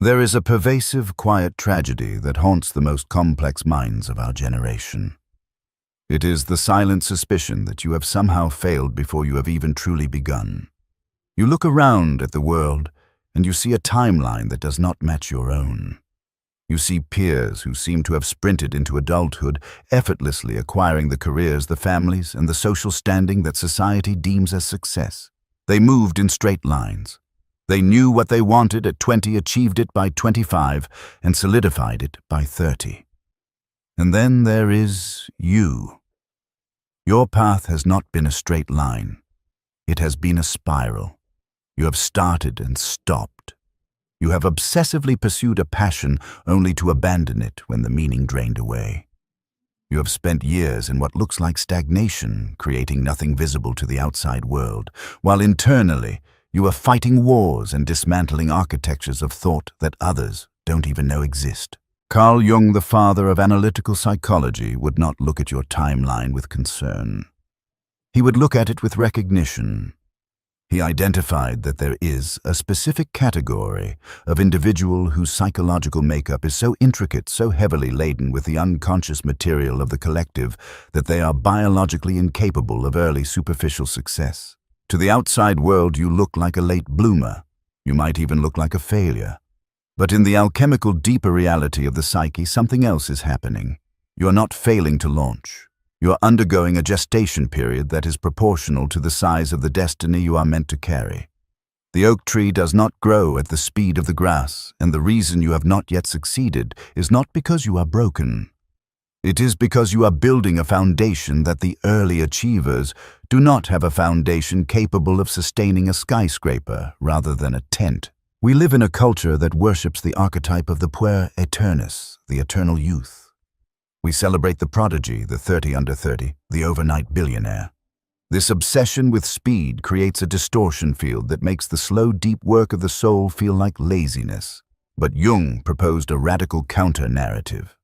There is a pervasive, quiet tragedy that haunts the most complex minds of our generation. It is the silent suspicion that you have somehow failed before you have even truly begun. You look around at the world, and you see a timeline that does not match your own. You see peers who seem to have sprinted into adulthood, effortlessly acquiring the careers, the families, and the social standing that society deems as success. They moved in straight lines. They knew what they wanted at 20, achieved it by 25, and solidified it by 30. And then there is you. Your path has not been a straight line. It has been a spiral. You have started and stopped. You have obsessively pursued a passion only to abandon it when the meaning drained away. You have spent years in what looks like stagnation, creating nothing visible to the outside world, while internally you are fighting wars and dismantling architectures of thought that others don't even know exist. Carl Jung, the father of analytical psychology, would not look at your timeline with concern. He would look at it with recognition. He identified that there is a specific category of individual whose psychological makeup is so intricate, so heavily laden with the unconscious material of the collective, that they are biologically incapable of early superficial success. To the outside world, you look like a late bloomer. You might even look like a failure. But in the alchemical, deeper reality of the psyche, something else is happening. You are not failing to launch. You are undergoing a gestation period that is proportional to the size of the destiny you are meant to carry. The oak tree does not grow at the speed of the grass, and the reason you have not yet succeeded is not because you are broken. It is because you are building a foundation that the early achievers do not have a foundation capable of sustaining a skyscraper rather than a tent. We live in a culture that worships the archetype of the puer aeternus, the eternal youth. We celebrate the prodigy, the 30 under 30, the overnight billionaire. This obsession with speed creates a distortion field that makes the slow, deep work of the soul feel like laziness. But Jung proposed a radical counter-narrative.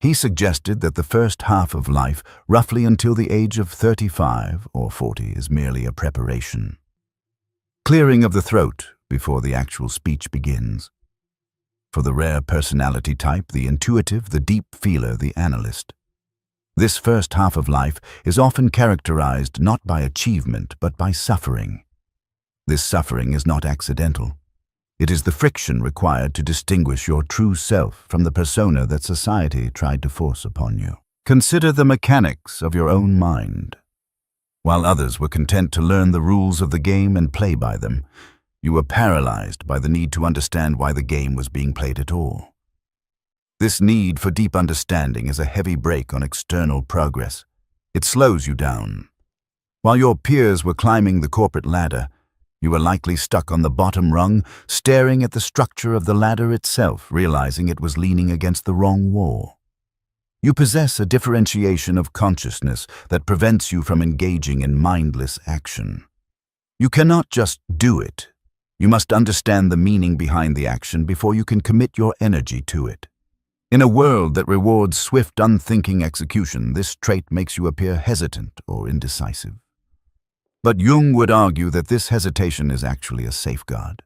He suggested that the first half of life, roughly until the age of 35 or 40, is merely a preparation. Clearing of the throat before the actual speech begins. For the rare personality type, the intuitive, the deep feeler, the analyst. This first half of life is often characterized not by achievement but by suffering. This suffering is not accidental. It is the friction required to distinguish your true self from the persona that society tried to force upon you. Consider the mechanics of your own mind. While others were content to learn the rules of the game and play by them, you were paralyzed by the need to understand why the game was being played at all. This need for deep understanding is a heavy brake on external progress. It slows you down. While your peers were climbing the corporate ladder, you were likely stuck on the bottom rung, staring at the structure of the ladder itself, realizing it was leaning against the wrong wall. You possess a differentiation of consciousness that prevents you from engaging in mindless action. You cannot just do it. You must understand the meaning behind the action before you can commit your energy to it. In a world that rewards swift, unthinking execution, this trait makes you appear hesitant or indecisive. But Jung would argue that this hesitation is actually a safeguard.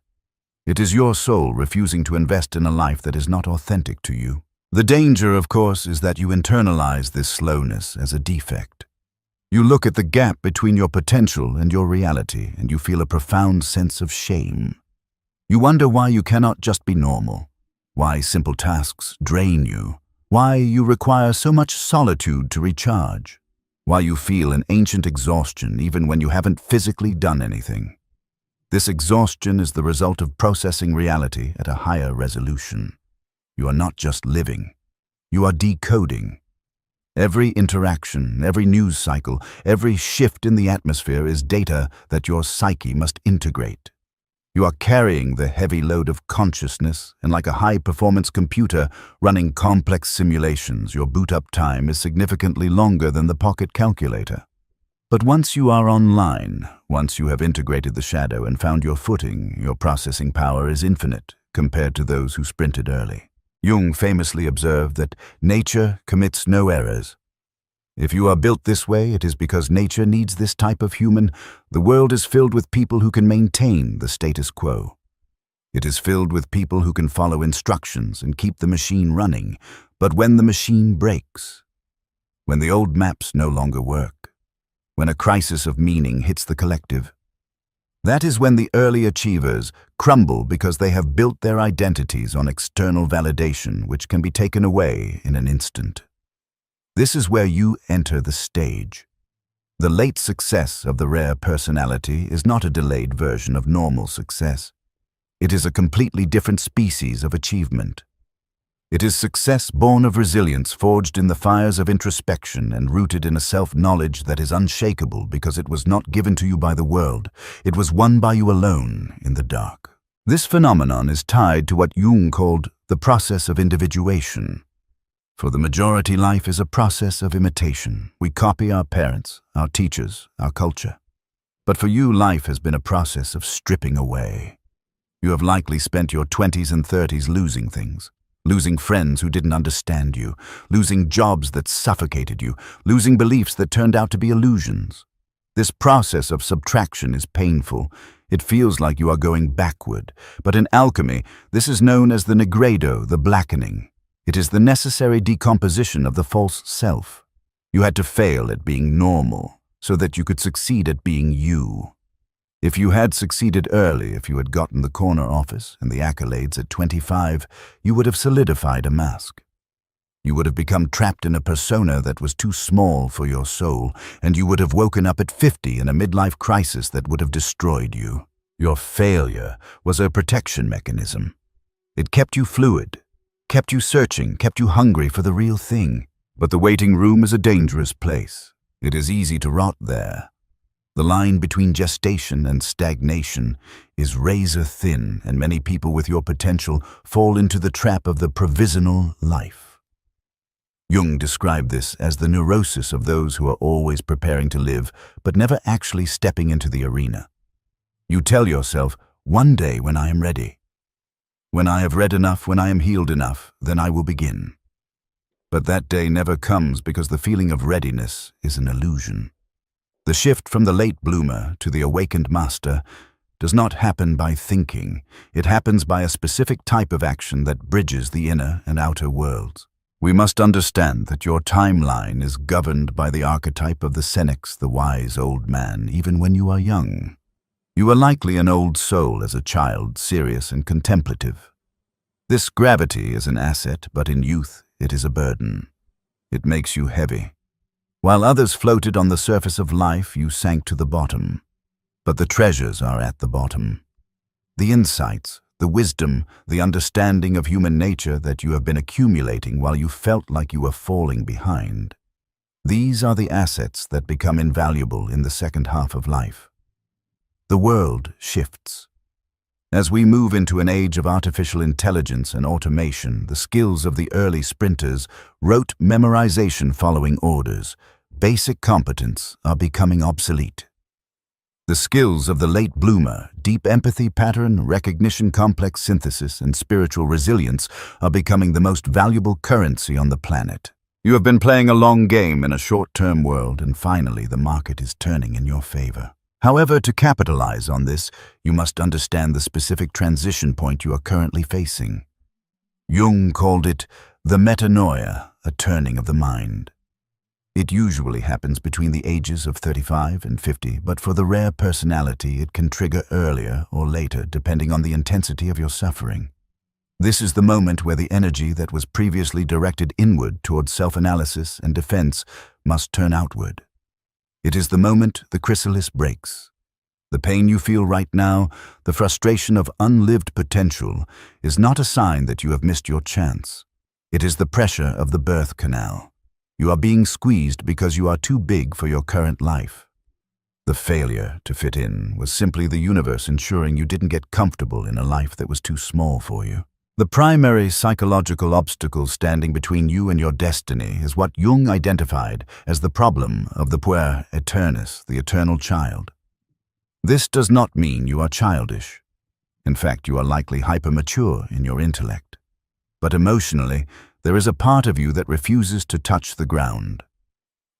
It is your soul refusing to invest in a life that is not authentic to you. The danger, of course, is that you internalize this slowness as a defect. You look at the gap between your potential and your reality, and you feel a profound sense of shame. You wonder why you cannot just be normal, why simple tasks drain you, why you require so much solitude to recharge, why you feel an ancient exhaustion even when you haven't physically done anything. This exhaustion is the result of processing reality at a higher resolution. You are not just living, you are decoding. Every interaction, every news cycle, every shift in the atmosphere is data that your psyche must integrate. You are carrying the heavy load of consciousness, and like a high-performance computer running complex simulations, your boot-up time is significantly longer than the pocket calculator. But once you are online, once you have integrated the shadow and found your footing, your processing power is infinite compared to those who sprinted early. Jung famously observed that nature commits no errors. If you are built this way, it is because nature needs this type of human. The world is filled with people who can maintain the status quo. It is filled with people who can follow instructions and keep the machine running, but when the machine breaks, when the old maps no longer work, when a crisis of meaning hits the collective, that is when the early achievers crumble because they have built their identities on external validation which can be taken away in an instant. This is where you enter the stage. The late success of the rare personality is not a delayed version of normal success. It is a completely different species of achievement. It is success born of resilience, forged in the fires of introspection and rooted in a self-knowledge that is unshakable because it was not given to you by the world. It was won by you alone in the dark. This phenomenon is tied to what Jung called the process of individuation. For the majority, life is a process of imitation. We copy our parents, our teachers, our culture. But for you, life has been a process of stripping away. You have likely spent your 20s and 30s losing things. Losing friends who didn't understand you, losing jobs that suffocated you, losing beliefs that turned out to be illusions. This process of subtraction is painful. It feels like you are going backward. But in alchemy, this is known as the negredo, the blackening. It is the necessary decomposition of the false self. You had to fail at being normal so that you could succeed at being you. If you had succeeded early, if you had gotten the corner office and the accolades at 25, you would have solidified a mask. You would have become trapped in a persona that was too small for your soul, and you would have woken up at 50 in a midlife crisis that would have destroyed you. Your failure was a protection mechanism. It kept you fluid, kept you searching, kept you hungry for the real thing. But the waiting room is a dangerous place. It is easy to rot there. The line between gestation and stagnation is razor thin, and many people with your potential fall into the trap of the provisional life. Jung described this as the neurosis of those who are always preparing to live, but never actually stepping into the arena. You tell yourself, one day when I am ready. When I have read enough, when I am healed enough, then I will begin. But that day never comes because the feeling of readiness is an illusion. The shift from the late bloomer to the awakened master does not happen by thinking. It happens by a specific type of action that bridges the inner and outer worlds. We must understand that your timeline is governed by the archetype of the senex, the wise old man, even when you are young. You are likely an old soul as a child, serious and contemplative. This gravity is an asset, but in youth it is a burden. It makes you heavy. While others floated on the surface of life, you sank to the bottom. But the treasures are at the bottom. The insights, the wisdom, the understanding of human nature that you have been accumulating while you felt like you were falling behind. These are the assets that become invaluable in the second half of life. The world shifts. As we move into an age of artificial intelligence and automation, the skills of the early sprinters, rote memorization following orders, basic competence are becoming obsolete. The skills of the late bloomer, deep empathy, pattern recognition, complex synthesis, and spiritual resilience are becoming the most valuable currency on the planet. You have been playing a long game in a short-term world, and finally the market is turning in your favor. However, to capitalize on this, you must understand the specific transition point you are currently facing. Jung called it the metanoia, a turning of the mind. It usually happens between the ages of 35 and 50, but for the rare personality, it can trigger earlier or later, depending on the intensity of your suffering. This is the moment where the energy that was previously directed inward towards self-analysis and defense must turn outward. It is the moment the chrysalis breaks. The pain you feel right now, the frustration of unlived potential, is not a sign that you have missed your chance. It is the pressure of the birth canal. You are being squeezed because you are too big for your current life. The failure to fit in was simply the universe ensuring you didn't get comfortable in a life that was too small for you. The primary psychological obstacle standing between you and your destiny is what Jung identified as the problem of the puer aeternus, the eternal child. This does not mean you are childish. In fact, you are likely hypermature in your intellect. But emotionally, there is a part of you that refuses to touch the ground.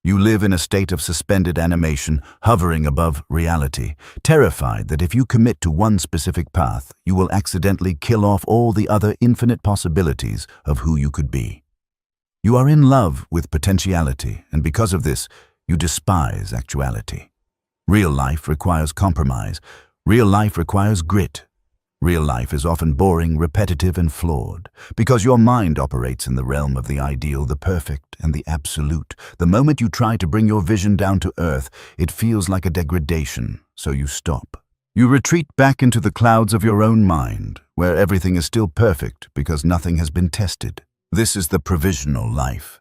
You live in a state of suspended animation, hovering above reality, terrified that if you commit to one specific path, you will accidentally kill off all the other infinite possibilities of who you could be. You are in love with potentiality, and because of this, you despise actuality. Real life requires compromise. Real life requires grit. Real life is often boring, repetitive, and flawed, because your mind operates in the realm of the ideal, the perfect, and the absolute. The moment you try to bring your vision down to earth, it feels like a degradation, so you stop. You retreat back into the clouds of your own mind, where everything is still perfect because nothing has been tested. This is the provisional life.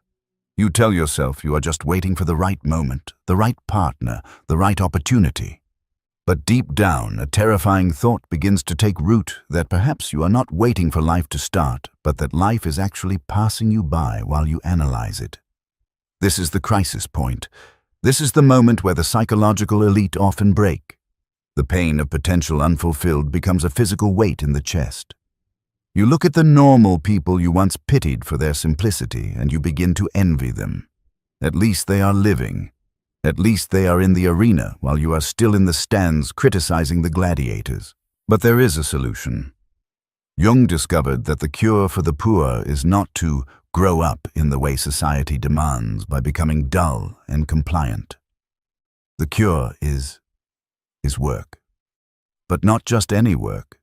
You tell yourself you are just waiting for the right moment, the right partner, the right opportunity. But deep down, a terrifying thought begins to take root that perhaps you are not waiting for life to start, but that life is actually passing you by while you analyze it. This is the crisis point. This is the moment where the psychological elite often break. The pain of potential unfulfilled becomes a physical weight in the chest. You look at the normal people you once pitied for their simplicity, and you begin to envy them. At least they are living. At least they are in the arena while you are still in the stands criticizing the gladiators. But there is a solution. Jung discovered that the cure for the poor is not to grow up in the way society demands by becoming dull and compliant. The cure is work. But not just any work.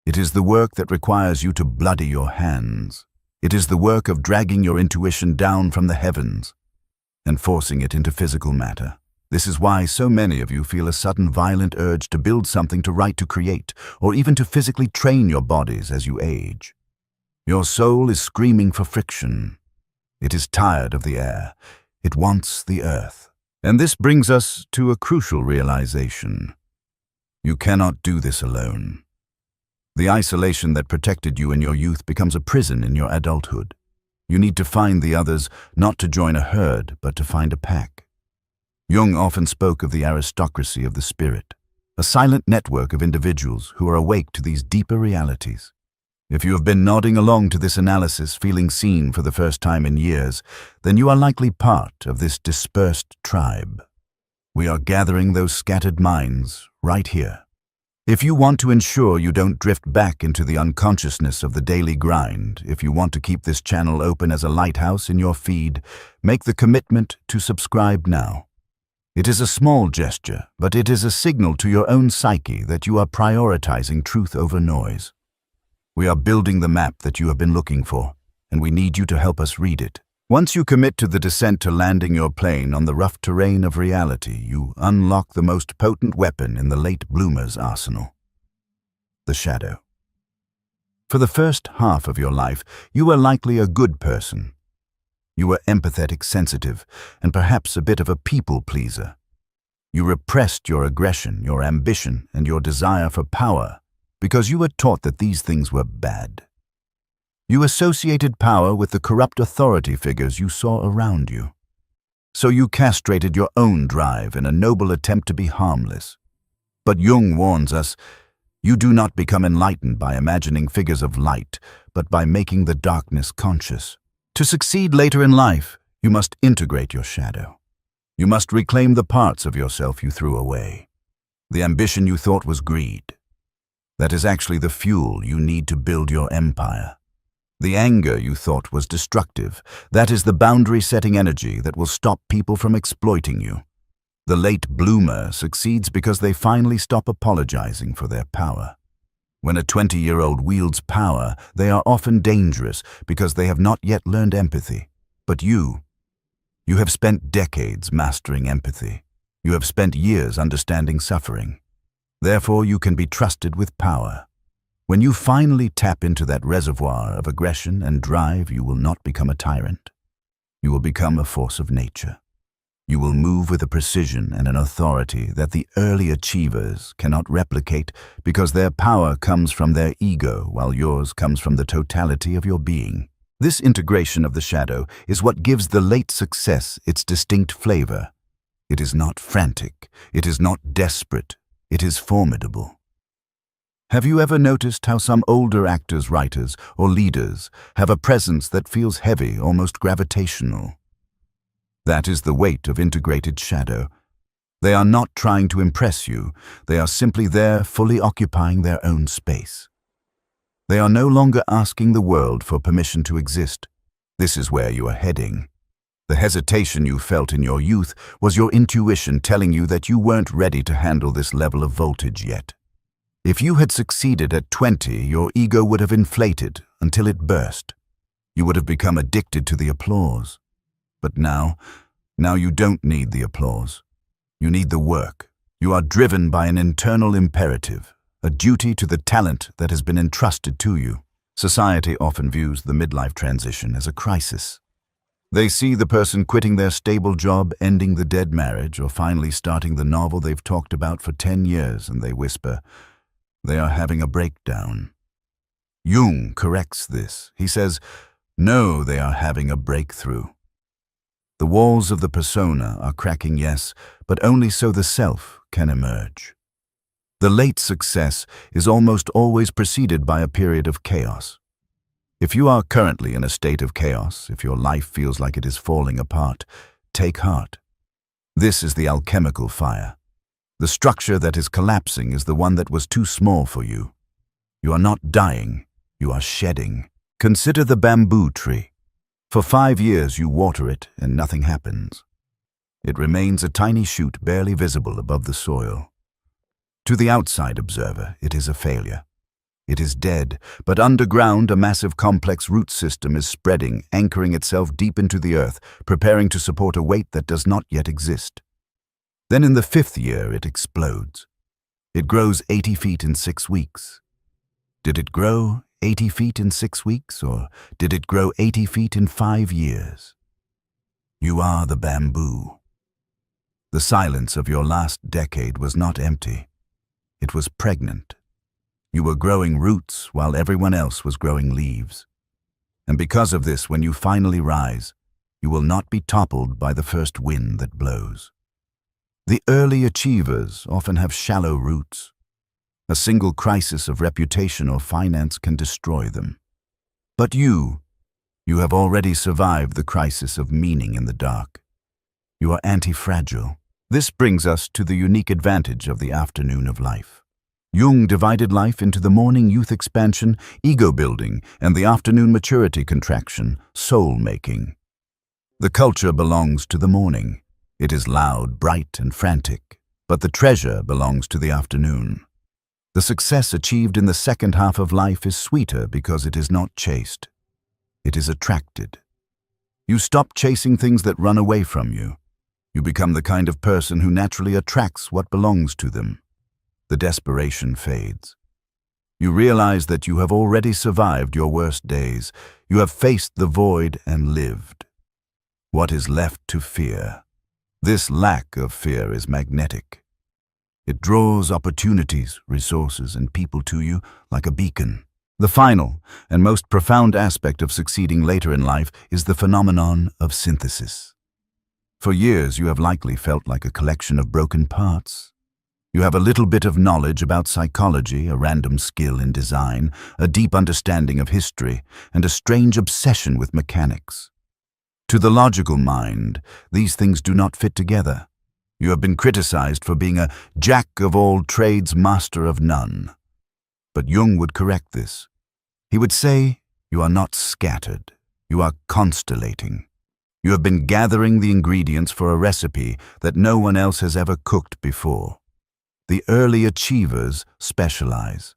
It is the work that requires you to bloody your hands. It is the work of dragging your intuition down from the heavens and forcing it into physical matter. This is why so many of you feel a sudden violent urge to build something, to write, to create, or even to physically train your bodies as you age. Your soul is screaming for friction. It is tired of the air. It wants the earth. And this brings us to a crucial realization. You cannot do this alone. The isolation that protected you in your youth becomes a prison in your adulthood. You need to find the others, not to join a herd, but to find a pack. Jung often spoke of the aristocracy of the spirit, a silent network of individuals who are awake to these deeper realities. If you have been nodding along to this analysis, feeling seen for the first time in years, then you are likely part of this dispersed tribe. We are gathering those scattered minds right here. If you want to ensure you don't drift back into the unconsciousness of the daily grind, if you want to keep this channel open as a lighthouse in your feed, make the commitment to subscribe now. It is a small gesture, but it is a signal to your own psyche that you are prioritizing truth over noise. We are building the map that you have been looking for, and we need you to help us read it. Once you commit to the descent to landing your plane on the rough terrain of reality, you unlock the most potent weapon in the late bloomer's arsenal: the shadow. For the first half of your life, you were likely a good person. You were empathetic, sensitive, and perhaps a bit of a people pleaser. You repressed your aggression, your ambition, and your desire for power because you were taught that these things were bad. You associated power with the corrupt authority figures you saw around you. So you castrated your own drive in a noble attempt to be harmless. But Jung warns us, you do not become enlightened by imagining figures of light, but by making the darkness conscious. To succeed later in life, you must integrate your shadow. You must reclaim the parts of yourself you threw away. The ambition you thought was greed. That is actually the fuel you need to build your empire. The anger you thought was destructive, that is the boundary-setting energy that will stop people from exploiting you. The late bloomer succeeds because they finally stop apologizing for their power. When a 20-year-old wields power, they are often dangerous because they have not yet learned empathy. But you have spent decades mastering empathy. You have spent years understanding suffering. Therefore, you can be trusted with power. When you finally tap into that reservoir of aggression and drive, you will not become a tyrant. You will become a force of nature. You will move with a precision and an authority that the early achievers cannot replicate because their power comes from their ego while yours comes from the totality of your being. This integration of the shadow is what gives the late success its distinct flavor. It is not frantic. It is not desperate. It is formidable. Have you ever noticed how some older actors, writers, or leaders have a presence that feels heavy, almost gravitational? That is the weight of integrated shadow. They are not trying to impress you. They are simply there, fully occupying their own space. They are no longer asking the world for permission to exist. This is where you are heading. The hesitation you felt in your youth was your intuition telling you that you weren't ready to handle this level of voltage yet. If you had succeeded at 20, your ego would have inflated until it burst. You would have become addicted to the applause. But now you don't need the applause. You need the work. You are driven by an internal imperative, a duty to the talent that has been entrusted to you. Society often views the midlife transition as a crisis. They see the person quitting their stable job, ending the dead marriage, or finally starting the novel they've talked about for 10 years, and they whisper, they are having a breakdown. Jung corrects this. He says, no, they are having a breakthrough. The walls of the persona are cracking, yes, but only so the self can emerge. The late success is almost always preceded by a period of chaos. If you are currently in a state of chaos, if your life feels like it is falling apart, take heart. This is the alchemical fire. The structure that is collapsing is the one that was too small for you. You are not dying, you are shedding. Consider the bamboo tree. For 5 years you water it and nothing happens. It remains a tiny shoot barely visible above the soil. To the outside observer, it is a failure. It is dead, but underground a massive complex root system is spreading, anchoring itself deep into the earth, preparing to support a weight that does not yet exist. Then in the 5th year it explodes. It grows 80 feet in 6 weeks. Did it grow 80 feet in 6 weeks, or did it grow 80 feet in 5 years? You are the bamboo. The silence of your last decade was not empty. It was pregnant. You were growing roots while everyone else was growing leaves. And because of this, when you finally rise, you will not be toppled by the first wind that blows. The early achievers often have shallow roots. A single crisis of reputation or finance can destroy them. But you have already survived the crisis of meaning in the dark. You are anti-fragile. This brings us to the unique advantage of the afternoon of life. Jung divided life into the morning youth expansion, ego building, and the afternoon maturity contraction, soul making. The culture belongs to the morning. It is loud, bright, and frantic, but the treasure belongs to the afternoon. The success achieved in the second half of life is sweeter because it is not chased. It is attracted. You stop chasing things that run away from you. You become the kind of person who naturally attracts what belongs to them. The desperation fades. You realize that you have already survived your worst days. You have faced the void and lived. What is left to fear? This lack of fear is magnetic. It draws opportunities, resources, and people to you like a beacon. The final and most profound aspect of succeeding later in life is the phenomenon of synthesis. For years, you have likely felt like a collection of broken parts. You have a little bit of knowledge about psychology, a random skill in design, a deep understanding of history, and a strange obsession with mechanics. To the logical mind, these things do not fit together. You have been criticized for being a jack of all trades, master of none. But Jung would correct this. He would say, you are not scattered, you are constellating. You have been gathering the ingredients for a recipe that no one else has ever cooked before. The early achievers specialize.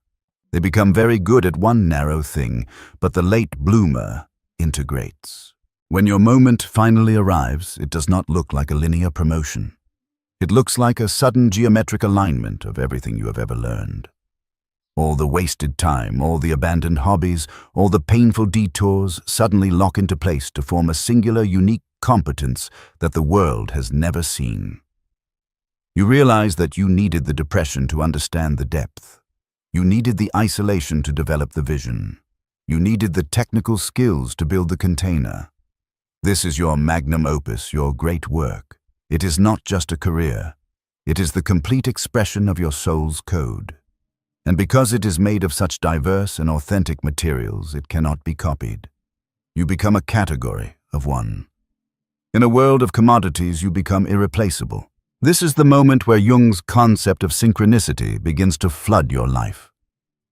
They become very good at one narrow thing, but the late bloomer integrates. When your moment finally arrives, it does not look like a linear promotion. It looks like a sudden geometric alignment of everything you have ever learned. All the wasted time, all the abandoned hobbies, all the painful detours suddenly lock into place to form a singular, unique competence that the world has never seen. You realize that you needed the depression to understand the depth. You needed the isolation to develop the vision. You needed the technical skills to build the container. This is your magnum opus, your great work. It is not just a career. It is the complete expression of your soul's code. And because it is made of such diverse and authentic materials, it cannot be copied. You become a category of one. In a world of commodities, you become irreplaceable. This is the moment where Jung's concept of synchronicity begins to flood your life.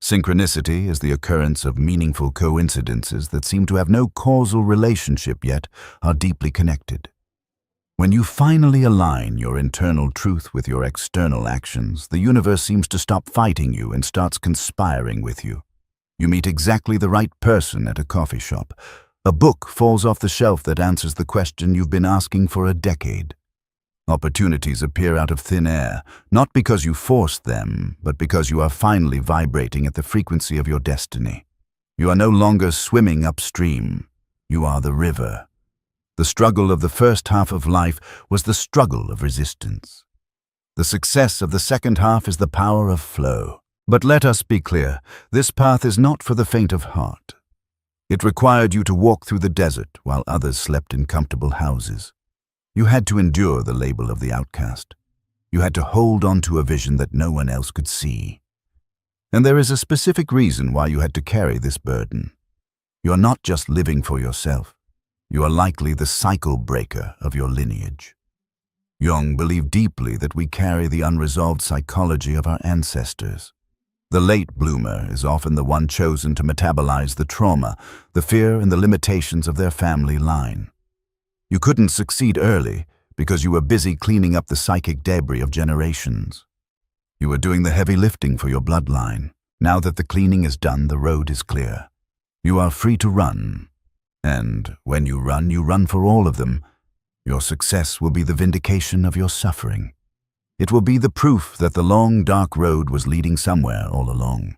Synchronicity is the occurrence of meaningful coincidences that seem to have no causal relationship yet are deeply connected. When you finally align your internal truth with your external actions, the universe seems to stop fighting you and starts conspiring with you. You meet exactly the right person at a coffee shop. A book falls off the shelf that answers the question you've been asking for a decade. Opportunities appear out of thin air, not because you forced them, but because you are finally vibrating at the frequency of your destiny. You are no longer swimming upstream. You are the river. The struggle of the first half of life was the struggle of resistance. The success of the second half is the power of flow. But let us be clear, this path is not for the faint of heart. It required you to walk through the desert while others slept in comfortable houses. You had to endure the label of the outcast. You had to hold on to a vision that no one else could see. And there is a specific reason why you had to carry this burden. You are not just living for yourself. You are likely the cycle breaker of your lineage. Jung believed deeply that we carry the unresolved psychology of our ancestors. The late bloomer is often the one chosen to metabolize the trauma, the fear and the limitations of their family line. You couldn't succeed early because you were busy cleaning up the psychic debris of generations. You were doing the heavy lifting for your bloodline. Now that the cleaning is done, the road is clear. You are free to run. And when you run for all of them. Your success will be the vindication of your suffering. It will be the proof that the long, dark road was leading somewhere all along.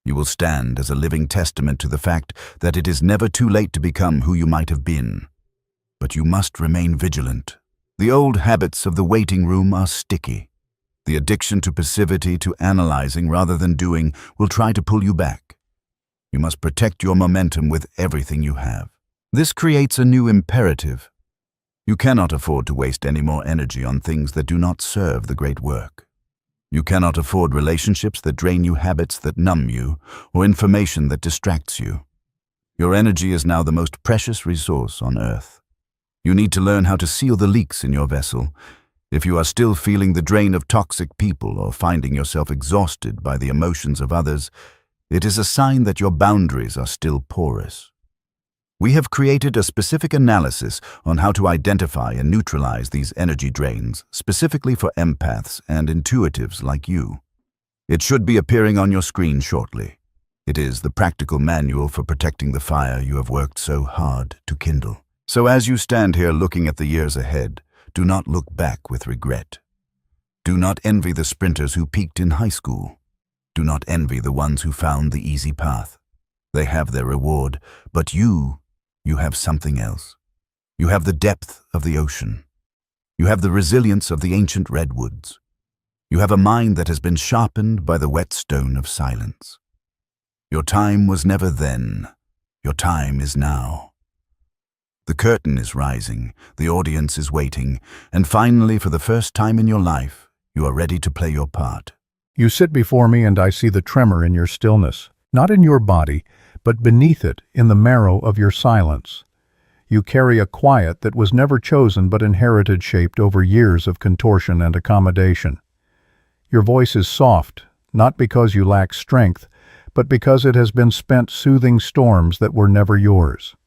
You will stand as a living testament to the fact that it is never too late to become who you might have been. But you must remain vigilant. The old habits of the waiting room are sticky. The addiction to passivity, to analyzing rather than doing, will try to pull you back. You must protect your momentum with everything you have. This creates a new imperative. You cannot afford to waste any more energy on things that do not serve the great work. You cannot afford relationships that drain you, habits that numb you, or information that distracts you. Your energy is now the most precious resource on earth. You need to learn how to seal the leaks in your vessel. If you are still feeling the drain of toxic people or finding yourself exhausted by the emotions of others, it is a sign that your boundaries are still porous. We have created a specific analysis on how to identify and neutralize these energy drains, specifically for empaths and intuitives like you. It should be appearing on your screen shortly. It is the practical manual for protecting the fire you have worked so hard to kindle. So as you stand here looking at the years ahead, do not look back with regret. Do not envy the sprinters who peaked in high school. Do not envy the ones who found the easy path. They have their reward, but you have something else. You have the depth of the ocean. You have the resilience of the ancient redwoods. You have a mind that has been sharpened by the whetstone of silence. Your time was never then. Your time is now. The curtain is rising, the audience is waiting, and finally, for the first time in your life, you are ready to play your part. You sit before me and I see the tremor in your stillness, not in your body, but beneath it, in the marrow of your silence. You carry a quiet that was never chosen but inherited, shaped over years of contortion and accommodation. Your voice is soft, not because you lack strength, but because it has been spent soothing storms that were never yours.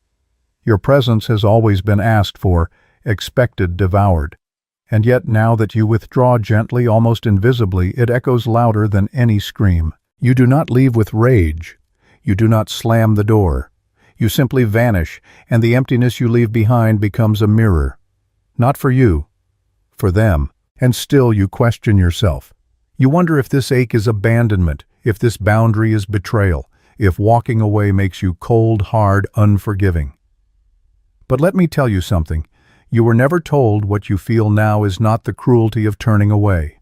Your presence has always been asked for, expected, devoured. And yet now that you withdraw gently, almost invisibly, it echoes louder than any scream. You do not leave with rage. You do not slam the door. You simply vanish, and the emptiness you leave behind becomes a mirror. Not for you, for them. And still you question yourself. You wonder if this ache is abandonment, if this boundary is betrayal, if walking away makes you cold, hard, unforgiving. But let me tell you something. You were never told what you feel now is not the cruelty of turning away.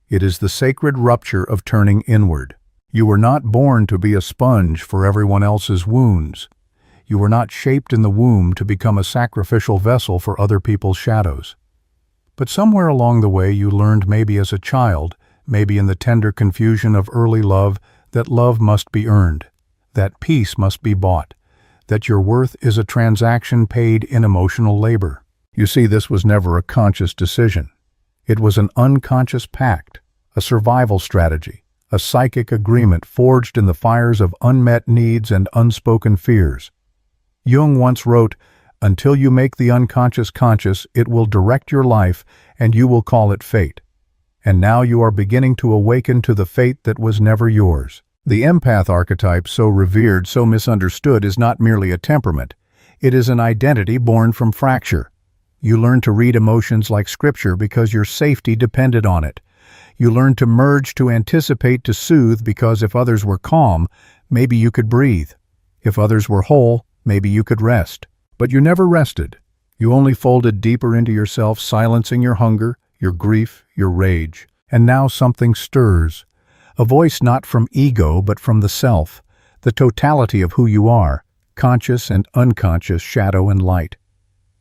It is the sacred rupture of turning inward. You were not born to be a sponge for everyone else's wounds. You were not shaped in the womb to become a sacrificial vessel for other people's shadows. But somewhere along the way you learned, maybe as a child, maybe in the tender confusion of early love, that love must be earned, that peace must be bought, that your worth is a transaction paid in emotional labor. You see, this was never a conscious decision. It was an unconscious pact, a survival strategy, a psychic agreement forged in the fires of unmet needs and unspoken fears. Jung once wrote, "Until you make the unconscious conscious, it will direct your life and you will call it fate." And now you are beginning to awaken to the fate that was never yours. The empath archetype, so revered, so misunderstood, is not merely a temperament. It is an identity born from fracture. You learn to read emotions like scripture because your safety depended on it. You learn to merge, to anticipate, to soothe, because if others were calm, maybe you could breathe. If others were whole, maybe you could rest. But you never rested. You only folded deeper into yourself, silencing your hunger, your grief, your rage. And now something stirs. A voice not from ego, but from the self, the totality of who you are, conscious and unconscious, shadow and light.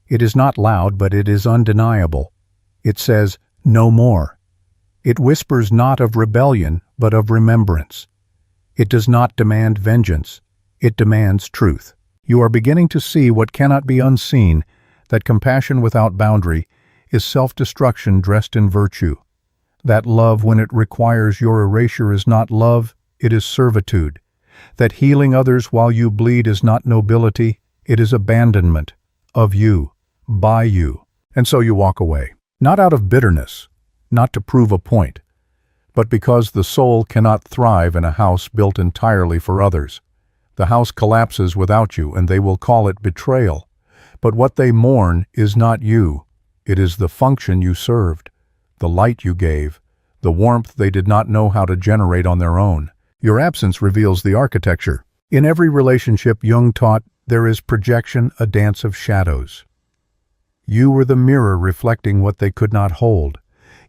It is not loud, but it is undeniable. It says, "No more." It whispers not of rebellion, but of remembrance. It does not demand vengeance. It demands truth. You are beginning to see what cannot be unseen, that compassion without boundary is self-destruction dressed in virtue. That love, when it requires your erasure, is not love, it is servitude. That healing others while you bleed is not nobility, it is abandonment of you, by you. And so you walk away, not out of bitterness, not to prove a point, but because the soul cannot thrive in a house built entirely for others. The house collapses without you, and they will call it betrayal. But what they mourn is not you. It is the function you served, the light you gave, the warmth they did not know how to generate on their own. Your absence reveals the architecture. In every relationship, Jung taught, there is projection, a dance of shadows. You were the mirror reflecting what they could not hold.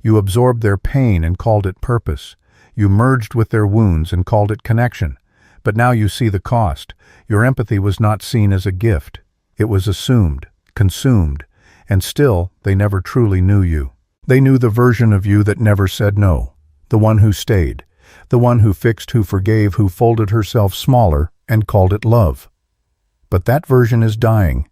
You absorbed their pain and called it purpose. You merged with their wounds and called it connection. But now you see the cost. Your empathy was not seen as a gift. It was assumed, consumed, and still they never truly knew you. They knew the version of you that never said no, the one who stayed, the one who fixed, who forgave, who folded herself smaller and called it love. But that version is dying,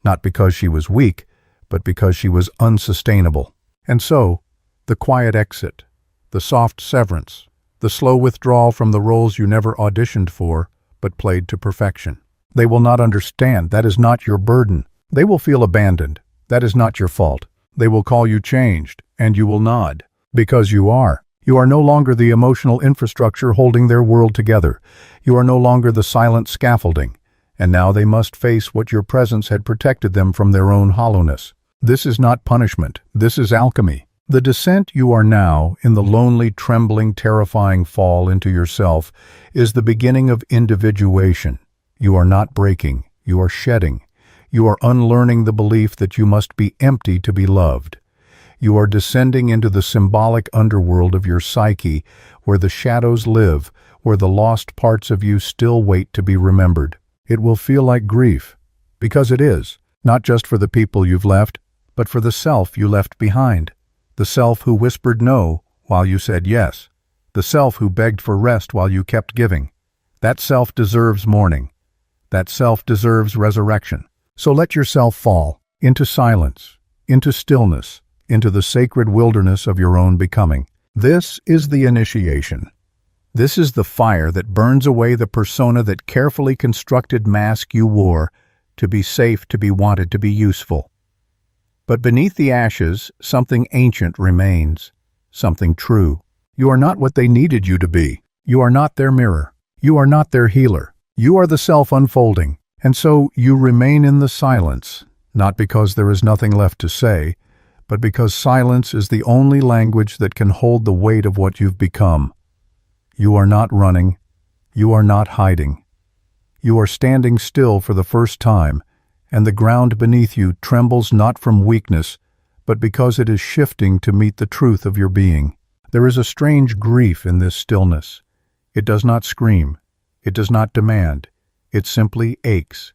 not because she was weak, but because she was unsustainable. And so, the quiet exit, the soft severance, the slow withdrawal from the roles you never auditioned for, but played to perfection. They will not understand. That is not your burden. They will feel abandoned. That is not your fault. They will call you changed, and you will nod. Because you are. You are no longer the emotional infrastructure holding their world together. You are no longer the silent scaffolding. And now they must face what your presence had protected them from their own hollowness. This is not punishment. This is alchemy. The descent you are now, in the lonely, trembling, terrifying fall into yourself, is the beginning of individuation. You are not breaking. You are shedding. You are unlearning the belief that you must be empty to be loved. You are descending into the symbolic underworld of your psyche, where the shadows live, where the lost parts of you still wait to be remembered. It will feel like grief, because it is, not just for the people you've left, but for the self you left behind. The self who whispered no while you said yes. The self who begged for rest while you kept giving. That self deserves mourning. That self deserves resurrection. So let yourself fall into silence, into stillness, into the sacred wilderness of your own becoming. This is the initiation. This is the fire that burns away the persona, that carefully constructed mask you wore to be safe, to be wanted, to be useful. But beneath the ashes, something ancient remains, something true. You are not what they needed you to be. You are not their mirror. You are not their healer. You are the self unfolding. And so you remain in the silence, not because there is nothing left to say, but because silence is the only language that can hold the weight of what you've become. You are not running. You are not hiding. You are standing still for the first time, and the ground beneath you trembles not from weakness, but because it is shifting to meet the truth of your being. There is a strange grief in this stillness. It does not scream. It does not demand. It simply aches.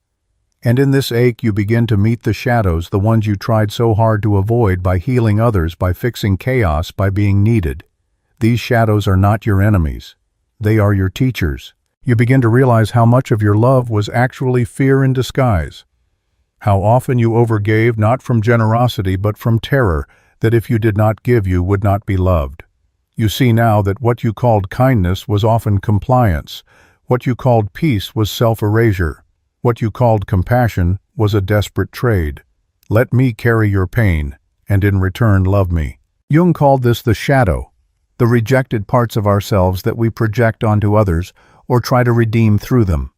And in this ache you begin to meet the shadows, the ones you tried so hard to avoid by healing others, by fixing chaos, by being needed. These shadows are not your enemies. They are your teachers. You begin to realize how much of your love was actually fear in disguise. How often you overgave not from generosity but from terror, that if you did not give you would not be loved. You see now that what you called kindness was often compliance, what you called peace was self-erasure, what you called compassion was a desperate trade. Let me carry your pain, and in return love me. Jung called this the shadow, the rejected parts of ourselves that we project onto others or try to redeem through them.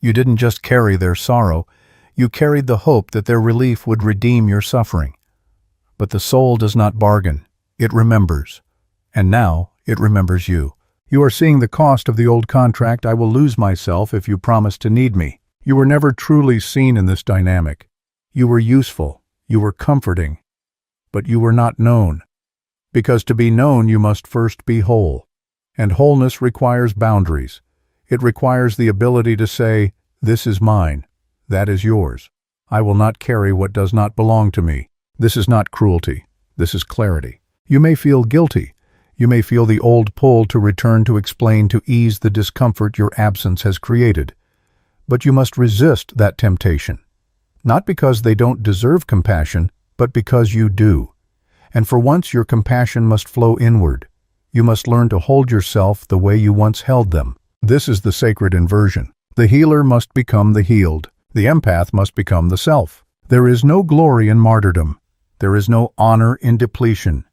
You didn't just carry their sorrow, you carried the hope that their relief would redeem your suffering. But the soul does not bargain, it remembers. And now it remembers you. You are seeing the cost of the old contract, I will lose myself if you promise to need me. You were never truly seen in this dynamic. You were useful, you were comforting, but you were not known. Because to be known you must first be whole. And wholeness requires boundaries. It requires the ability to say, this is mine, that is yours. I will not carry what does not belong to me. This is not cruelty, this is clarity. You may feel guilty. You may feel the old pull to return to explain to ease the discomfort your absence has created. But you must resist that temptation. Not because they don't deserve compassion, but because you do. And for once your compassion must flow inward. You must learn to hold yourself the way you once held them. This is the sacred inversion. The healer must become the healed. The empath must become the self. There is no glory in martyrdom. There is no honor in depletion.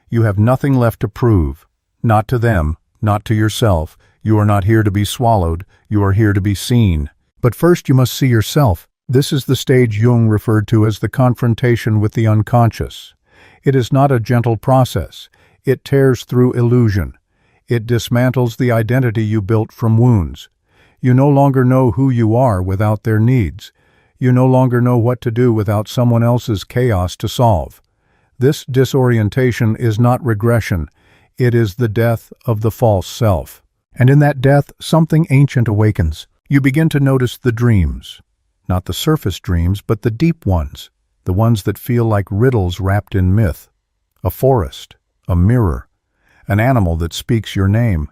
You have nothing left to prove. Not to them, not to yourself. You are not here to be swallowed. You are here to be seen. But first you must see yourself. This is the stage Jung referred to as the confrontation with the unconscious. It is not a gentle process. It tears through illusion. It dismantles the identity you built from wounds. You no longer know who you are without their needs. You no longer know what to do without someone else's chaos to solve. This disorientation is not regression. It is the death of the false self. And in that death, something ancient awakens. You begin to notice the dreams. Not the surface dreams, but the deep ones. The ones that feel like riddles wrapped in myth. A forest, a mirror, an animal that speaks your name.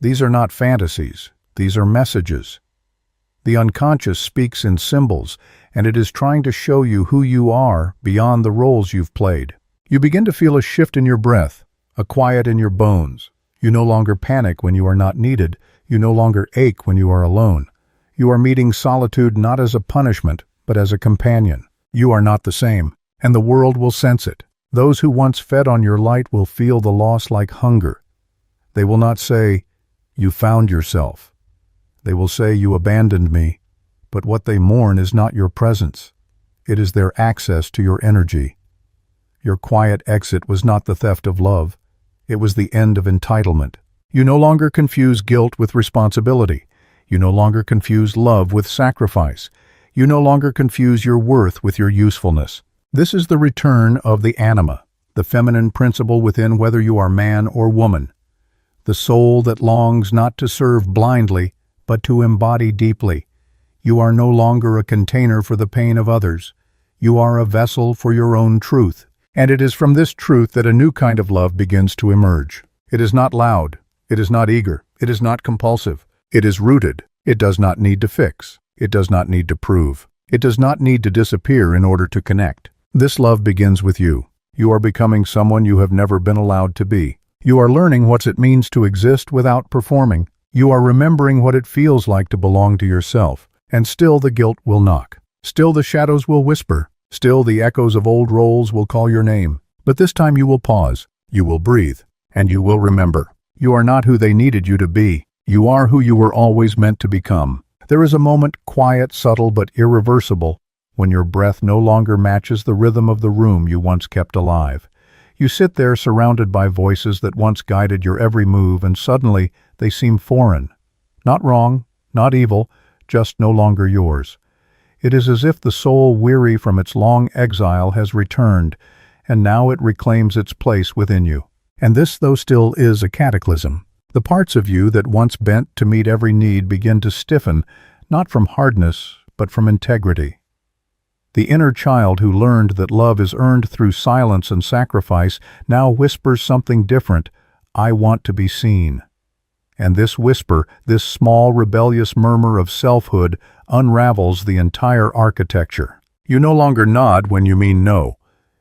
These are not fantasies. These are messages. The unconscious speaks in symbols, and it is trying to show you who you are beyond the roles you've played. You begin to feel a shift in your breath, a quiet in your bones. You no longer panic when you are not needed. You no longer ache when you are alone. You are meeting solitude not as a punishment, but as a companion. You are not the same, and the world will sense it. Those who once fed on your light will feel the loss like hunger. They will not say, "You found yourself." They will say, "You abandoned me," but what they mourn is not your presence. It is their access to your energy. Your quiet exit was not the theft of love. It was the end of entitlement. You no longer confuse guilt with responsibility. You no longer confuse love with sacrifice. You no longer confuse your worth with your usefulness. This is the return of the anima, the feminine principle within whether you are man or woman. The soul that longs not to serve blindly, but to embody deeply. You are no longer a container for the pain of others. You are a vessel for your own truth. And it is from this truth that a new kind of love begins to emerge. It is not loud. It is not eager. It is not compulsive. It is rooted. It does not need to fix. It does not need to prove. It does not need to disappear in order to connect. This love begins with you. You are becoming someone you have never been allowed to be. You are learning what it means to exist without performing. You are remembering what it feels like to belong to yourself. And still the guilt will knock. Still the shadows will whisper. Still the echoes of old roles will call your name. But this time you will pause. You will breathe. And you will remember. You are not who they needed you to be. You are who you were always meant to become. There is a moment, quiet, subtle, but irreversible, when your breath no longer matches the rhythm of the room you once kept alive. You sit there surrounded by voices that once guided your every move, and suddenly they seem foreign. Not wrong, not evil, just no longer yours. It is as if the soul, weary from its long exile, has returned, and now it reclaims its place within you. And this, though still is a cataclysm. The parts of you that once bent to meet every need begin to stiffen, not from hardness, but from integrity. The inner child who learned that love is earned through silence and sacrifice now whispers something different: "I want to be seen." And this whisper, this small rebellious murmur of selfhood, unravels the entire architecture. You no longer nod when you mean no.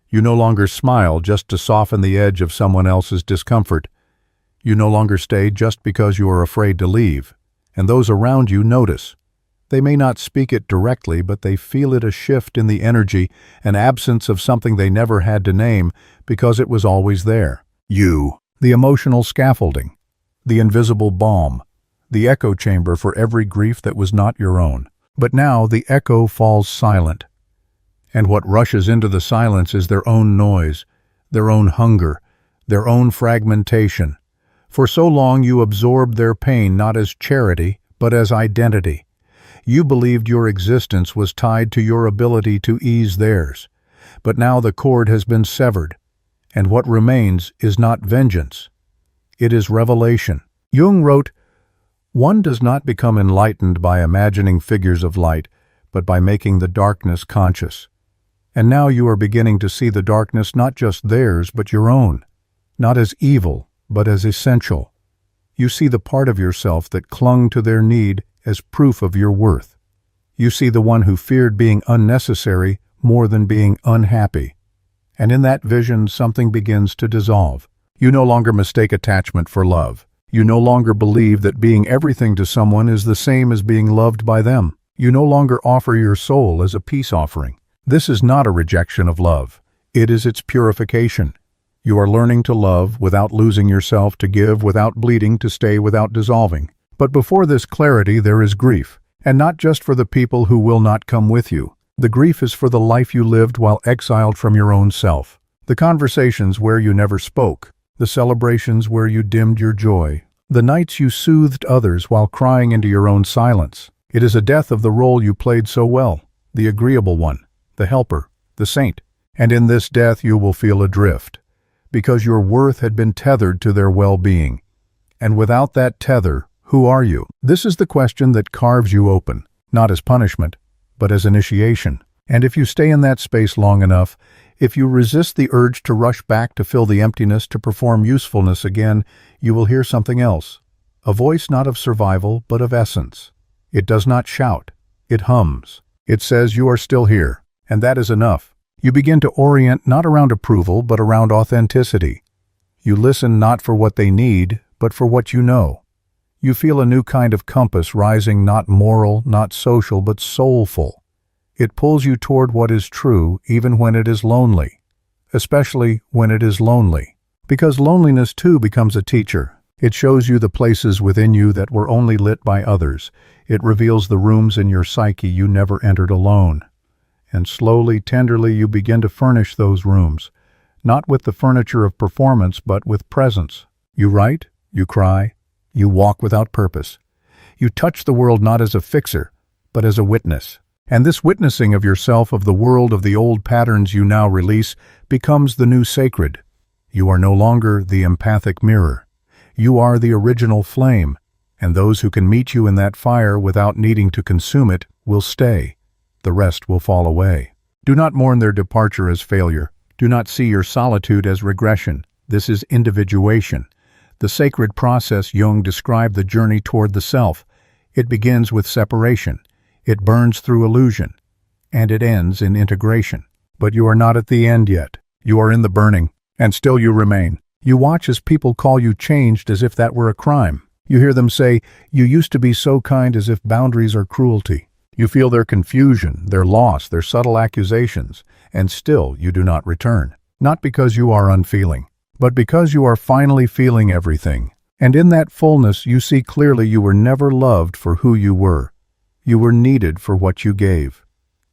You no longer smile just to soften the edge of someone else's discomfort. You no longer stay just because you are afraid to leave. And those around you notice. They may not speak it directly, but they feel it, a shift in the energy, an absence of something they never had to name because it was always there. You, the emotional scaffolding, the invisible balm, the echo chamber for every grief that was not your own. But now the echo falls silent. And what rushes into the silence is their own noise, their own hunger, their own fragmentation. For so long you absorbed their pain not as charity, but as identity. You believed your existence was tied to your ability to ease theirs. But now the cord has been severed, and what remains is not vengeance. It is revelation. Jung wrote, "One does not become enlightened by imagining figures of light, but by making the darkness conscious." And now you are beginning to see the darkness not just theirs, but your own. Not as evil, but as essential. You see the part of yourself that clung to their need as proof of your worth. You see the one who feared being unnecessary more than being unhappy. And in that vision, something begins to dissolve. You no longer mistake attachment for love. You no longer believe that being everything to someone is the same as being loved by them. You no longer offer your soul as a peace offering. This is not a rejection of love. It is its purification. You are learning to love without losing yourself, to give without bleeding, to stay without dissolving. But before this clarity there is grief, and not just for the people who will not come with you. The grief is for the life you lived while exiled from your own self. The conversations where you never spoke, the celebrations where you dimmed your joy, the nights you soothed others while crying into your own silence. It is a death of the role you played so well, the agreeable one, the helper, the saint. And in this death you will feel adrift, because your worth had been tethered to their well-being. And without that tether, who are you? This is the question that carves you open, not as punishment, but as initiation. And if you stay in that space long enough, if you resist the urge to rush back to fill the emptiness, to perform usefulness again, you will hear something else. A voice not of survival, but of essence. It does not shout. It hums. It says you are still here, and that is enough. You begin to orient not around approval, but around authenticity. You listen not for what they need, but for what you know. You feel a new kind of compass rising, not moral, not social, but soulful. It pulls you toward what is true, even when it is lonely, especially when it is lonely. Because loneliness too becomes a teacher. It shows you the places within you that were only lit by others. It reveals the rooms in your psyche you never entered alone. And slowly, tenderly, you begin to furnish those rooms, not with the furniture of performance, but with presence. You write, you cry, you walk without purpose. You touch the world not as a fixer, but as a witness. And this witnessing of yourself, of the world, of the old patterns you now release, becomes the new sacred. You are no longer the empathic mirror. You are the original flame, and those who can meet you in that fire without needing to consume it will stay. The rest will fall away. Do not mourn their departure as failure. Do not see your solitude as regression. This is individuation. The sacred process Jung described the journey toward the self. It begins with separation. It burns through illusion. And it ends in integration. But you are not at the end yet. You are in the burning, and still you remain. You watch as people call you changed as if that were a crime. You hear them say, "You used to be so kind," as if boundaries are cruelty. You feel their confusion, their loss, their subtle accusations, and still you do not return. Not because you are unfeeling, but because you are finally feeling everything. And in that fullness you see clearly you were never loved for who you were. You were needed for what you gave.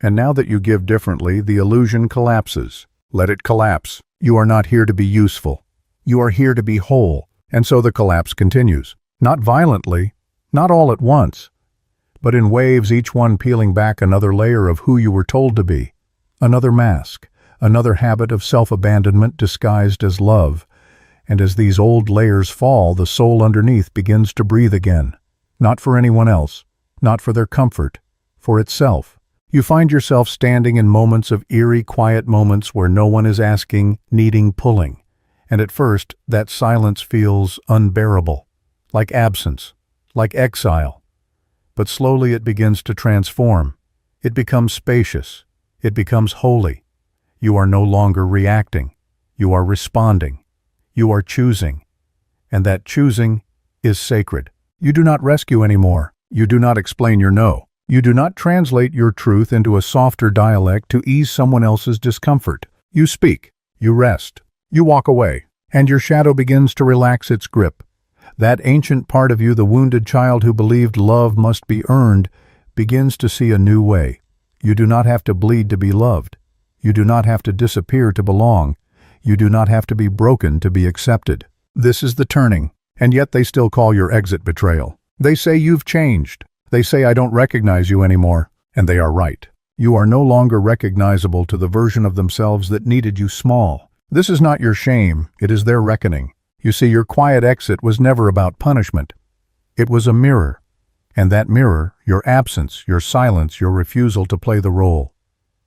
And now that you give differently, the illusion collapses. Let it collapse. You are not here to be useful. You are here to be whole. And so the collapse continues. Not violently, not all at once, but in waves, each one peeling back another layer of who you were told to be. Another mask, another habit of self-abandonment disguised as love. And as these old layers fall, the soul underneath begins to breathe again. Not for anyone else, not for their comfort, for itself. You find yourself standing in moments of eerie, quiet moments where no one is asking, needing, pulling. And at first, that silence feels unbearable, like absence, like exile. But slowly it begins to transform. It becomes spacious. It becomes holy. You are no longer reacting. You are responding. You are choosing. And that choosing is sacred. You do not rescue anymore. You do not explain your no. You do not translate your truth into a softer dialect to ease someone else's discomfort. You speak. You rest. You walk away. And your shadow begins to relax its grip. That ancient part of you, the wounded child who believed love must be earned, begins to see a new way. You do not have to bleed to be loved. You do not have to disappear to belong. You do not have to be broken to be accepted. This is the turning, and yet they still call your exit betrayal. They say you've changed. They say I don't recognize you anymore, and they are right. You are no longer recognizable to the version of themselves that needed you small. This is not your shame, it is their reckoning. You see, your quiet exit was never about punishment. It was a mirror, and that mirror, your absence, your silence, your refusal to play the role,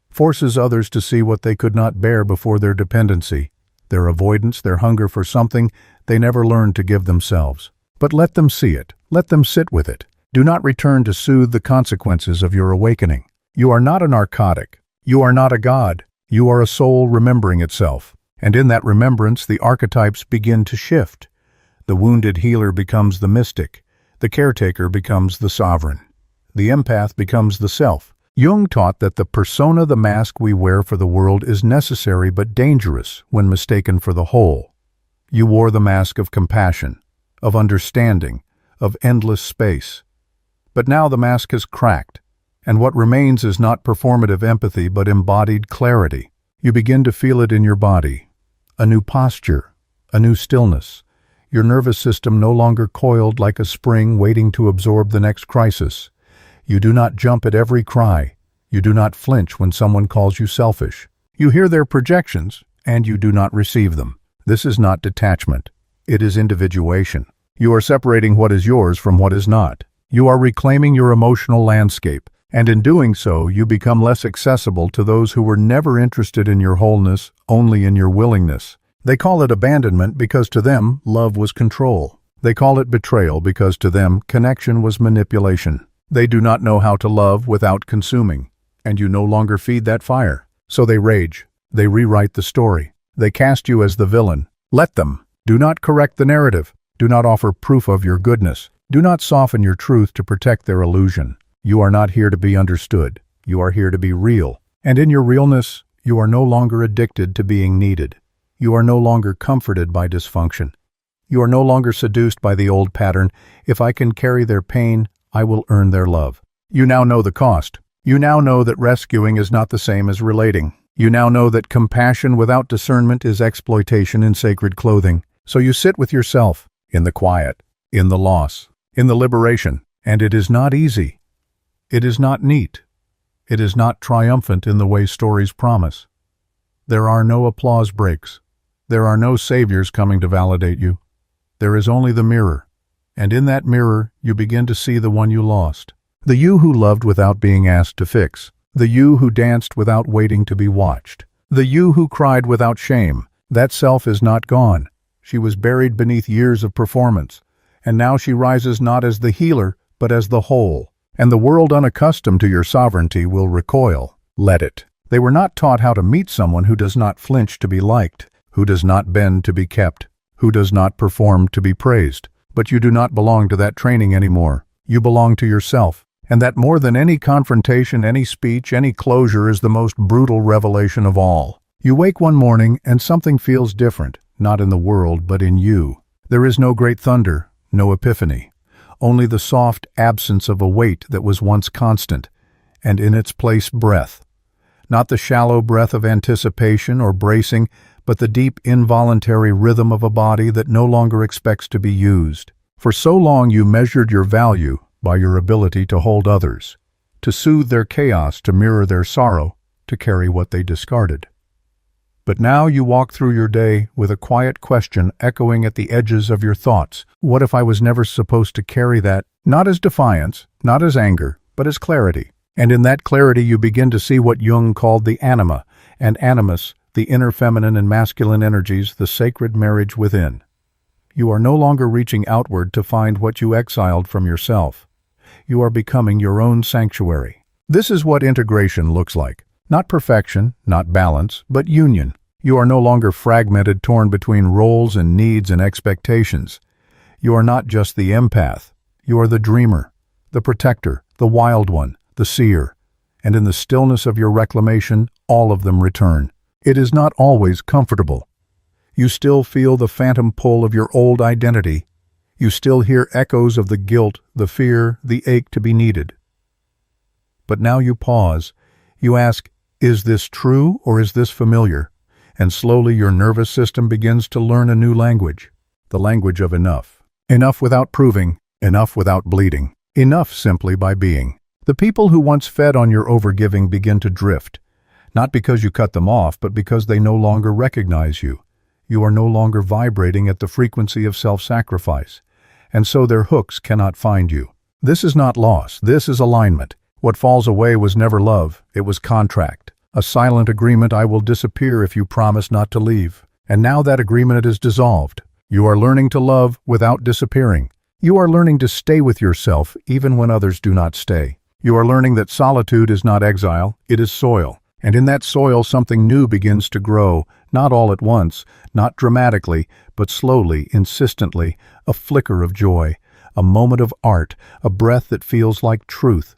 forces others to see what they could not bear before their dependency, their avoidance, their hunger for something they never learned to give themselves. But let them see it. Let them sit with it. Do not return to soothe the consequences of your awakening. You are not a narcotic. You are not a god. You are a soul remembering itself. And in that remembrance, the archetypes begin to shift. The wounded healer becomes the mystic. The caretaker becomes the sovereign. The empath becomes the self. Jung taught that the persona, the mask we wear for the world, is necessary but dangerous when mistaken for the whole. You wore the mask of compassion, of understanding, of endless space. But now the mask has cracked, and what remains is not performative empathy but embodied clarity. You begin to feel it in your body. A new posture, a new stillness. Your nervous system no longer coiled like a spring waiting to absorb the next crisis. You do not jump at every cry. You do not flinch when someone calls you selfish. You hear their projections, and you do not receive them. This is not detachment. It is individuation. You are separating what is yours from what is not. You are reclaiming your emotional landscape, and in doing so, you become less accessible to those who were never interested in your wholeness, only in your willingness. They call it abandonment because to them, love was control. They call it betrayal because to them, connection was manipulation. They do not know how to love without consuming, and you no longer feed that fire. So they rage. They rewrite the story. They cast you as the villain. Let them. Do not correct the narrative. Do not offer proof of your goodness. Do not soften your truth to protect their illusion. You are not here to be understood. You are here to be real. And in your realness, you are no longer addicted to being needed. You are no longer comforted by dysfunction. You are no longer seduced by the old pattern, if I can carry their pain, I will earn their love. You now know the cost. You now know that rescuing is not the same as relating. You now know that compassion without discernment is exploitation in sacred clothing. So you sit with yourself, in the quiet, in the loss, in the liberation. And it is not easy. It is not neat. It is not triumphant in the way stories promise. There are no applause breaks. There are no saviors coming to validate you. There is only the mirror. And in that mirror, you begin to see the one you lost. The you who loved without being asked to fix. The you who danced without waiting to be watched. The you who cried without shame. That self is not gone. She was buried beneath years of performance. And now she rises not as the healer, but as the whole. And the world unaccustomed to your sovereignty will recoil. Let it. They were not taught how to meet someone who does not flinch to be liked, who does not bend to be kept, who does not perform to be praised. But you do not belong to that training anymore. You belong to yourself. And that more than any confrontation, any speech, any closure is the most brutal revelation of all. You wake one morning and something feels different, not in the world, but in you. There is no great thunder, no epiphany, only the soft absence of a weight that was once constant, and in its place breath. Not the shallow breath of anticipation or bracing, but the deep involuntary rhythm of a body that no longer expects to be used. For so long you measured your value by your ability to hold others, to soothe their chaos, to mirror their sorrow, to carry what they discarded. But now you walk through your day with a quiet question echoing at the edges of your thoughts. What if I was never supposed to carry that? Not as defiance, not as anger, but as clarity. And in that clarity you begin to see what Jung called the anima, and animus, the inner feminine and masculine energies, the sacred marriage within. You are no longer reaching outward to find what you exiled from yourself. You are becoming your own sanctuary. This is what integration looks like. Not perfection, not balance, but union. You are no longer fragmented, torn between roles and needs and expectations. You are not just the empath. You are the dreamer, the protector, the wild one, the seer. And in the stillness of your reclamation, all of them return. It is not always comfortable. You still feel the phantom pull of your old identity. You still hear echoes of the guilt, the fear, the ache to be needed. But now you pause. You ask, is this true or is this familiar? And slowly your nervous system begins to learn a new language. The language of enough. Enough without proving, enough without bleeding. Enough simply by being. The people who once fed on your overgiving begin to drift. Not because you cut them off, but because they no longer recognize you. You are no longer vibrating at the frequency of self-sacrifice. And so their hooks cannot find you. This is not loss, this is alignment. What falls away was never love, it was contract. A silent agreement: I will disappear if you promise not to leave. And now that agreement is dissolved. You are learning to love without disappearing. You are learning to stay with yourself even when others do not stay. You are learning that solitude is not exile, it is soil. And in that soil something new begins to grow, not all at once, not dramatically, but slowly, insistently, a flicker of joy, a moment of art, a breath that feels like truth.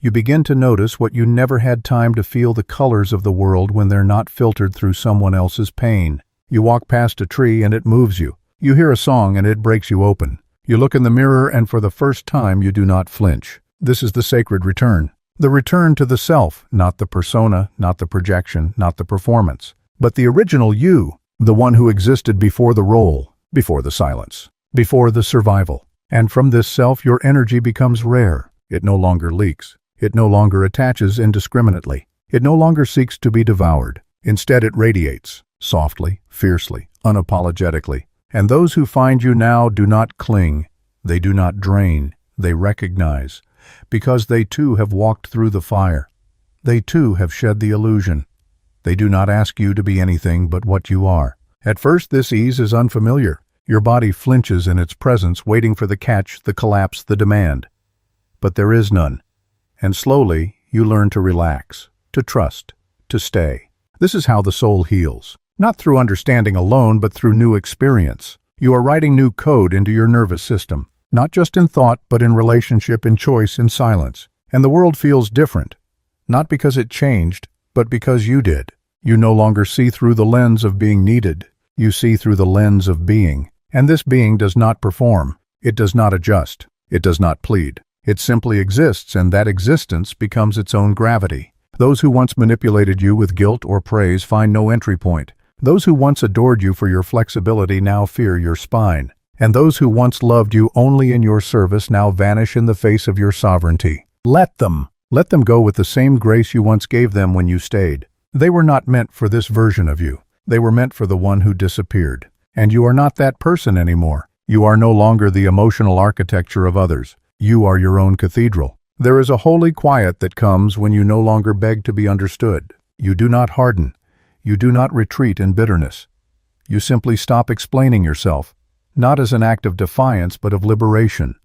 You begin to notice what you never had time to feel: the colors of the world when they're not filtered through someone else's pain. You walk past a tree and it moves you. You hear a song and it breaks you open. You look in the mirror and for the first time you do not flinch. This is the sacred return. The return to the self, not the persona, not the projection, not the performance, but the original you, the one who existed before the role, before the silence, before the survival. And from this self your energy becomes rare. It no longer leaks. It no longer attaches indiscriminately. It no longer seeks to be devoured. Instead it radiates, softly, fiercely, unapologetically. And those who find you now do not cling. They do not drain. They recognize. Because they too have walked through the fire. They too have shed the illusion. They do not ask you to be anything but what you are. At first this ease is unfamiliar. Your body flinches in its presence, waiting for the catch, the collapse, the demand. But there is none. And slowly you learn to relax, to trust, to stay. This is how the soul heals. Not through understanding alone, but through new experience. You are writing new code into your nervous system. Not just in thought, but in relationship, in choice, in silence. And the world feels different. Not because it changed, but because you did. You no longer see through the lens of being needed. You see through the lens of being. And this being does not perform. It does not adjust. It does not plead. It simply exists, and that existence becomes its own gravity. Those who once manipulated you with guilt or praise find no entry point. Those who once adored you for your flexibility now fear your spine. And those who once loved you only in your service now vanish in the face of your sovereignty. Let them go with the same grace you once gave them when you stayed. They were not meant for this version of you. They were meant for the one who disappeared. And you are not that person anymore. You are no longer the emotional architecture of others. You are your own cathedral. There is a holy quiet that comes when you no longer beg to be understood. You do not harden. You do not retreat in bitterness. You simply stop explaining yourself. Not as an act of defiance, but of liberation.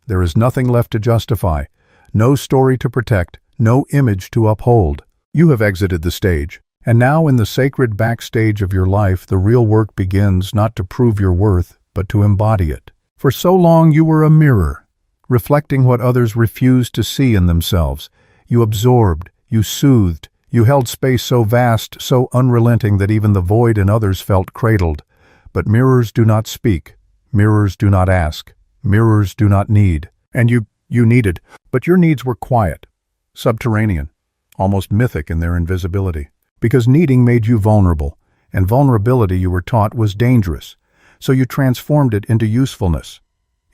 There is nothing left to justify, no story to protect, no image to uphold. You have exited the stage, and now in the sacred backstage of your life, the real work begins, not to prove your worth, but to embody it. For so long you were a mirror, reflecting what others refused to see in themselves. You absorbed, you soothed, you held space so vast, so unrelenting that even the void in others felt cradled. But mirrors do not speak. Mirrors do not ask. Mirrors do not need. And you needed, but your needs were quiet, subterranean, almost mythic in their invisibility. Because needing made you vulnerable, and vulnerability, you were taught, was dangerous. So you transformed it into usefulness.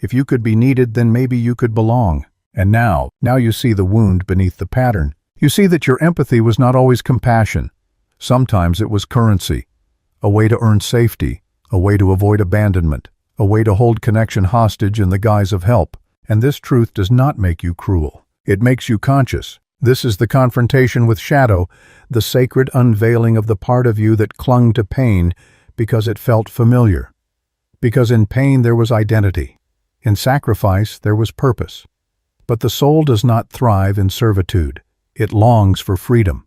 If you could be needed, then maybe you could belong. And now you see the wound beneath the pattern. You see that your empathy was not always compassion. Sometimes it was currency, a way to earn safety, a way to avoid abandonment, a way to hold connection hostage in the guise of help. And this truth does not make you cruel. It makes you conscious. This is the confrontation with shadow, the sacred unveiling of the part of you that clung to pain because it felt familiar. Because in pain there was identity. In sacrifice there was purpose. But the soul does not thrive in servitude. It longs for freedom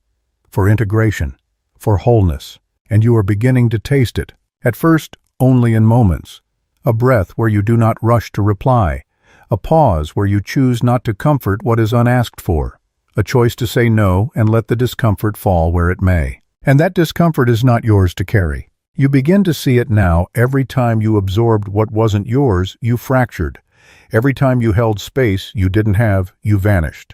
for integration, for wholeness, and you are beginning to taste it, at first only in moments. A breath where you do not rush to reply, a pause where you choose not to comfort what is unasked for, a choice to say no and let the discomfort fall where it may. And that discomfort is not yours to carry. You begin to see it now. Every time you absorbed what wasn't yours, you fractured. Every time you held space you didn't have, you vanished.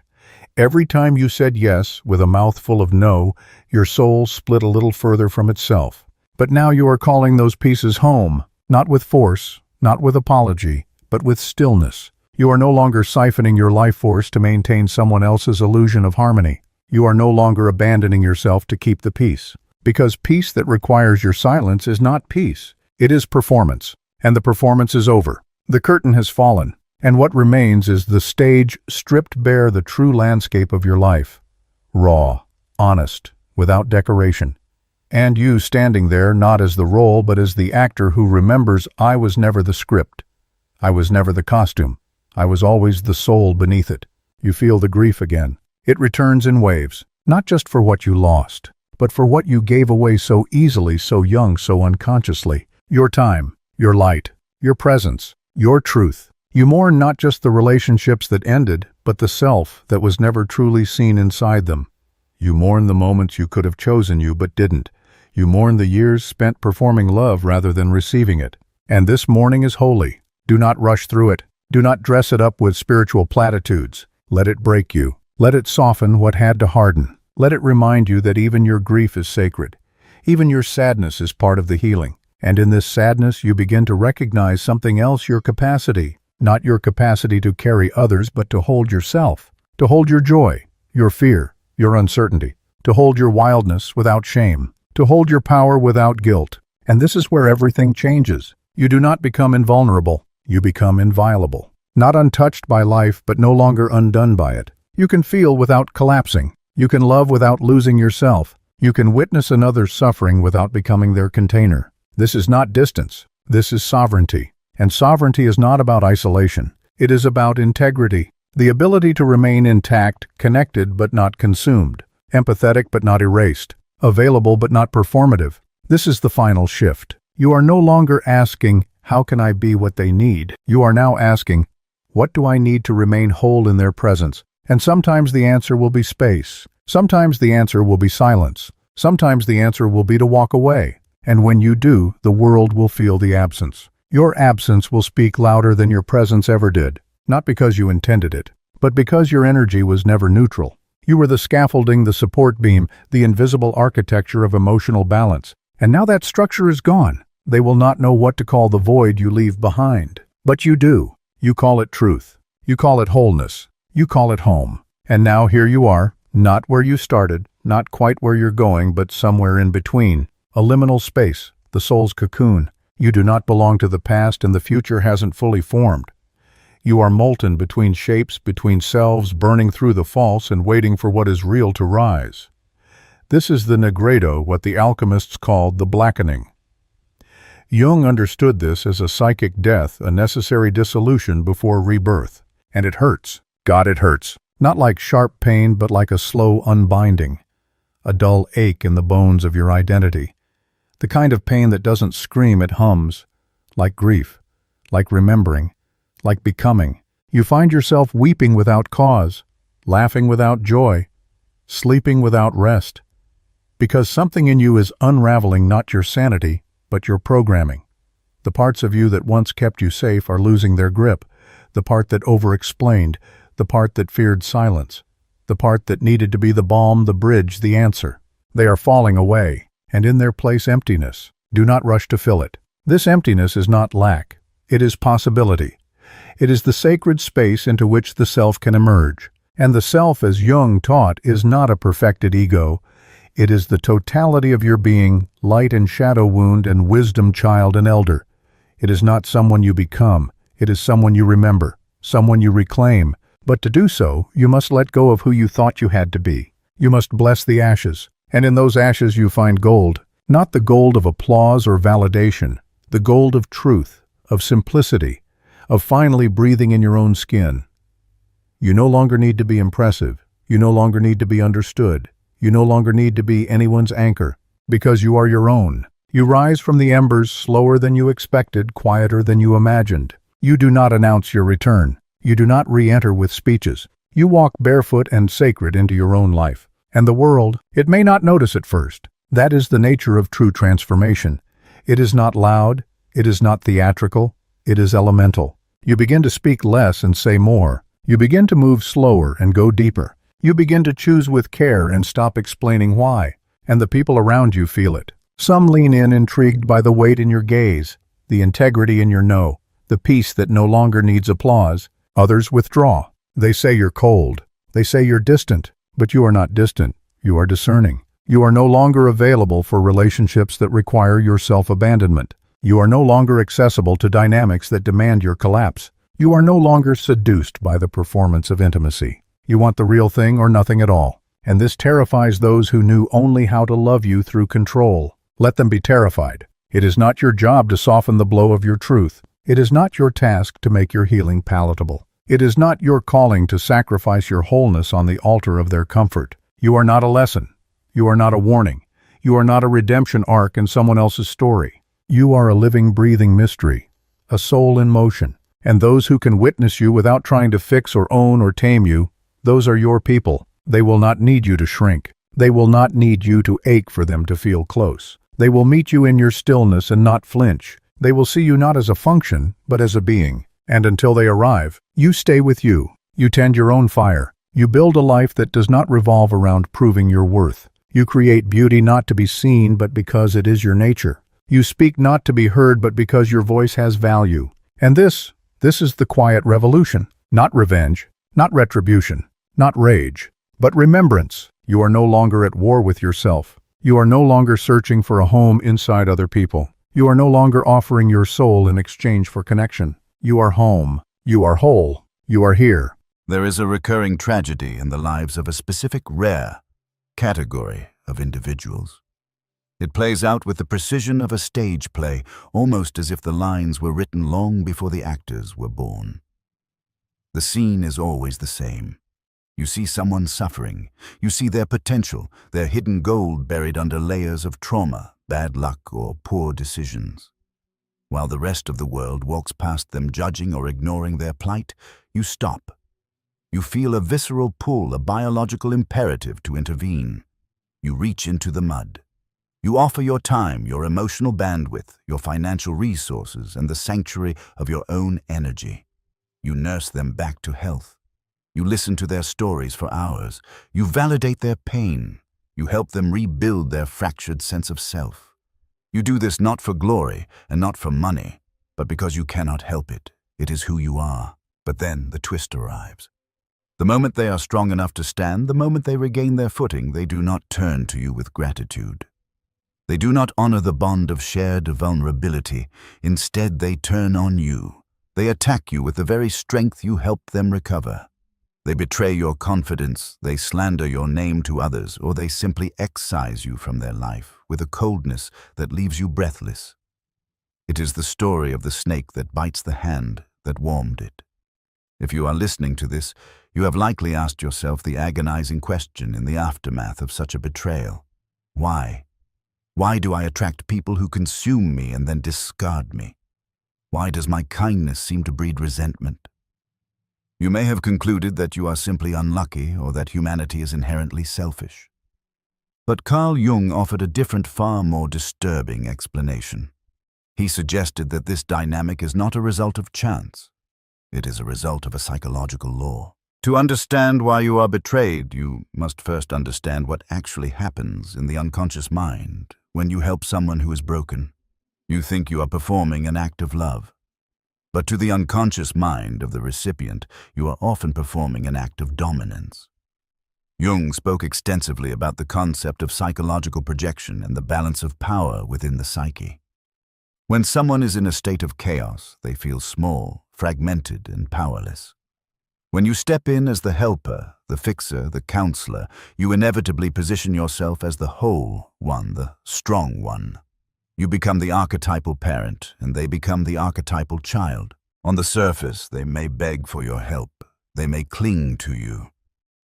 Every time you said yes with a mouthful of no, your soul split a little further from itself. But now you are calling those pieces home, not with force, not with apology, but with stillness. You are no longer siphoning your life force to maintain someone else's illusion of harmony. You are no longer abandoning yourself to keep the peace. Because peace that requires your silence is not peace. It is performance. And the performance is over. The curtain has fallen. And what remains is the stage stripped bare, the true landscape of your life. Raw, honest, without decoration. And you standing there not as the role but as the actor who remembers, I was never the script. I was never the costume. I was always the soul beneath it. You feel the grief again. It returns in waves, not just for what you lost, but for what you gave away so easily, so young, so unconsciously. Your time, your light, your presence, your truth. You mourn not just the relationships that ended, but the self that was never truly seen inside them. You mourn the moments you could have chosen you but didn't. You mourn the years spent performing love rather than receiving it. And this mourning is holy. Do not rush through it. Do not dress it up with spiritual platitudes. Let it break you. Let it soften what had to harden. Let it remind you that even your grief is sacred. Even your sadness is part of the healing. And in this sadness you begin to recognize something else, your capacity. Not your capacity to carry others, but to hold yourself. To hold your joy, your fear, your uncertainty. To hold your wildness without shame. To hold your power without guilt. And this is where everything changes. You do not become invulnerable. You become inviolable. Not untouched by life, but no longer undone by it. You can feel without collapsing. You can love without losing yourself. You can witness another's suffering without becoming their container. This is not distance. This is sovereignty. And sovereignty is not about isolation. It is about integrity. The ability to remain intact, connected but not consumed. Empathetic but not erased. Available but not performative. This is the final shift. You are no longer asking, how can I be what they need? You are now asking, what do I need to remain whole in their presence? And sometimes the answer will be space. Sometimes the answer will be silence. Sometimes the answer will be to walk away. And when you do, the world will feel the absence. Your absence will speak louder than your presence ever did. Not because you intended it, but because your energy was never neutral. You were the scaffolding, the support beam, the invisible architecture of emotional balance. And now that structure is gone. They will not know what to call the void you leave behind. But you do. You call it truth. You call it wholeness. You call it home. And now here you are, not where you started, not quite where you're going, but somewhere in between. A liminal space, the soul's cocoon. You do not belong to the past and the future hasn't fully formed. You are molten between shapes, between selves, burning through the false and waiting for what is real to rise. This is the negredo, what the alchemists called the blackening. Jung understood this as a psychic death, a necessary dissolution before rebirth. And it hurts. God, it hurts. Not like sharp pain, but like a slow unbinding. A dull ache in the bones of your identity. The kind of pain that doesn't scream, it hums. Like grief. Like remembering. Like becoming. You find yourself weeping without cause. Laughing without joy. Sleeping without rest. Because something in you is unraveling, not your sanity, but your programming. The parts of you that once kept you safe are losing their grip. The part that over-explained. The part that feared silence. The part that needed to be the balm, the bridge, the answer. They are falling away, and in their place emptiness. Do not rush to fill it. This emptiness is not lack. It is possibility. It is the sacred space into which the self can emerge. And the self, as Jung taught, is not a perfected ego. It is the totality of your being, light and shadow wound and wisdom child and elder. It is not someone you become. It is someone you remember, someone you reclaim. But to do so, you must let go of who you thought you had to be. You must bless the ashes, and in those ashes you find gold. Not the gold of applause or validation, the gold of truth, of simplicity, of finally breathing in your own skin. You no longer need to be impressive. You no longer need to be understood. You no longer need to be anyone's anchor, because you are your own. You rise from the embers slower than you expected, quieter than you imagined. You do not announce your return. You do not re-enter with speeches. You walk barefoot and sacred into your own life. And the world, it may not notice at first. That is the nature of true transformation. It is not loud, it is not theatrical, it is elemental. You begin to speak less and say more. You begin to move slower and go deeper. You begin to choose with care and stop explaining why. And the people around you feel it. Some lean in intrigued by the weight in your gaze, the integrity in your no, the peace that no longer needs applause. Others withdraw. They say you're cold. They say you're distant. But you are not distant. You are discerning. You are no longer available for relationships that require your self-abandonment. You are no longer accessible to dynamics that demand your collapse. You are no longer seduced by the performance of intimacy. You want the real thing or nothing at all. And this terrifies those who knew only how to love you through control. Let them be terrified. It is not your job to soften the blow of your truth. It is not your task to make your healing palatable. It is not your calling to sacrifice your wholeness on the altar of their comfort. You are not a lesson. You are not a warning. You are not a redemption arc in someone else's story. You are a living, breathing mystery, a soul in motion. And those who can witness you without trying to fix or own or tame you, those are your people. They will not need you to shrink. They will not need you to ache for them to feel close. They will meet you in your stillness and not flinch. They will see you not as a function, but as a being. And until they arrive, you stay with you. You tend your own fire. You build a life that does not revolve around proving your worth. You create beauty not to be seen, but because it is your nature. You speak not to be heard, but because your voice has value. And this is the quiet revolution. Not revenge, not retribution, not rage, but remembrance. You are no longer at war with yourself. You are no longer searching for a home inside other people. You are no longer offering your soul in exchange for connection. You are home. You are whole. You are here. There is a recurring tragedy in the lives of a specific rare category of individuals. It plays out with the precision of a stage play, almost as if the lines were written long before the actors were born. The scene is always the same. You see someone suffering. You see their potential, their hidden gold buried under layers of trauma, bad luck, or poor decisions. While the rest of the world walks past them judging or ignoring their plight, you stop. You feel a visceral pull, a biological imperative to intervene. You reach into the mud. You offer your time, your emotional bandwidth, your financial resources, and the sanctuary of your own energy. You nurse them back to health. You listen to their stories for hours. You validate their pain. You help them rebuild their fractured sense of self. You do this not for glory and not for money, but because you cannot help it. It is who you are. But then the twist arrives. The moment they are strong enough to stand, the moment they regain their footing, they do not turn to you with gratitude. They do not honor the bond of shared vulnerability. Instead, they turn on you. They attack you with the very strength you helped them recover. They betray your confidence, they slander your name to others, or they simply excise you from their life with a coldness that leaves you breathless. It is the story of the snake that bites the hand that warmed it. If you are listening to this, you have likely asked yourself the agonizing question in the aftermath of such a betrayal. Why? Why do I attract people who consume me and then discard me? Why does my kindness seem to breed resentment? You may have concluded that you are simply unlucky or that humanity is inherently selfish. But Carl Jung offered a different, far more disturbing explanation. He suggested that this dynamic is not a result of chance. It is a result of a psychological law. To understand why you are betrayed, you must first understand what actually happens in the unconscious mind when you help someone who is broken. You think you are performing an act of love. But to the unconscious mind of the recipient, you are often performing an act of dominance. Jung spoke extensively about the concept of psychological projection and the balance of power within the psyche. When someone is in a state of chaos, they feel small, fragmented, and powerless. When you step in as the helper, the fixer, the counselor, you inevitably position yourself as the whole one, the strong one. You become the archetypal parent, and they become the archetypal child. On the surface, they may beg for your help. They may cling to you.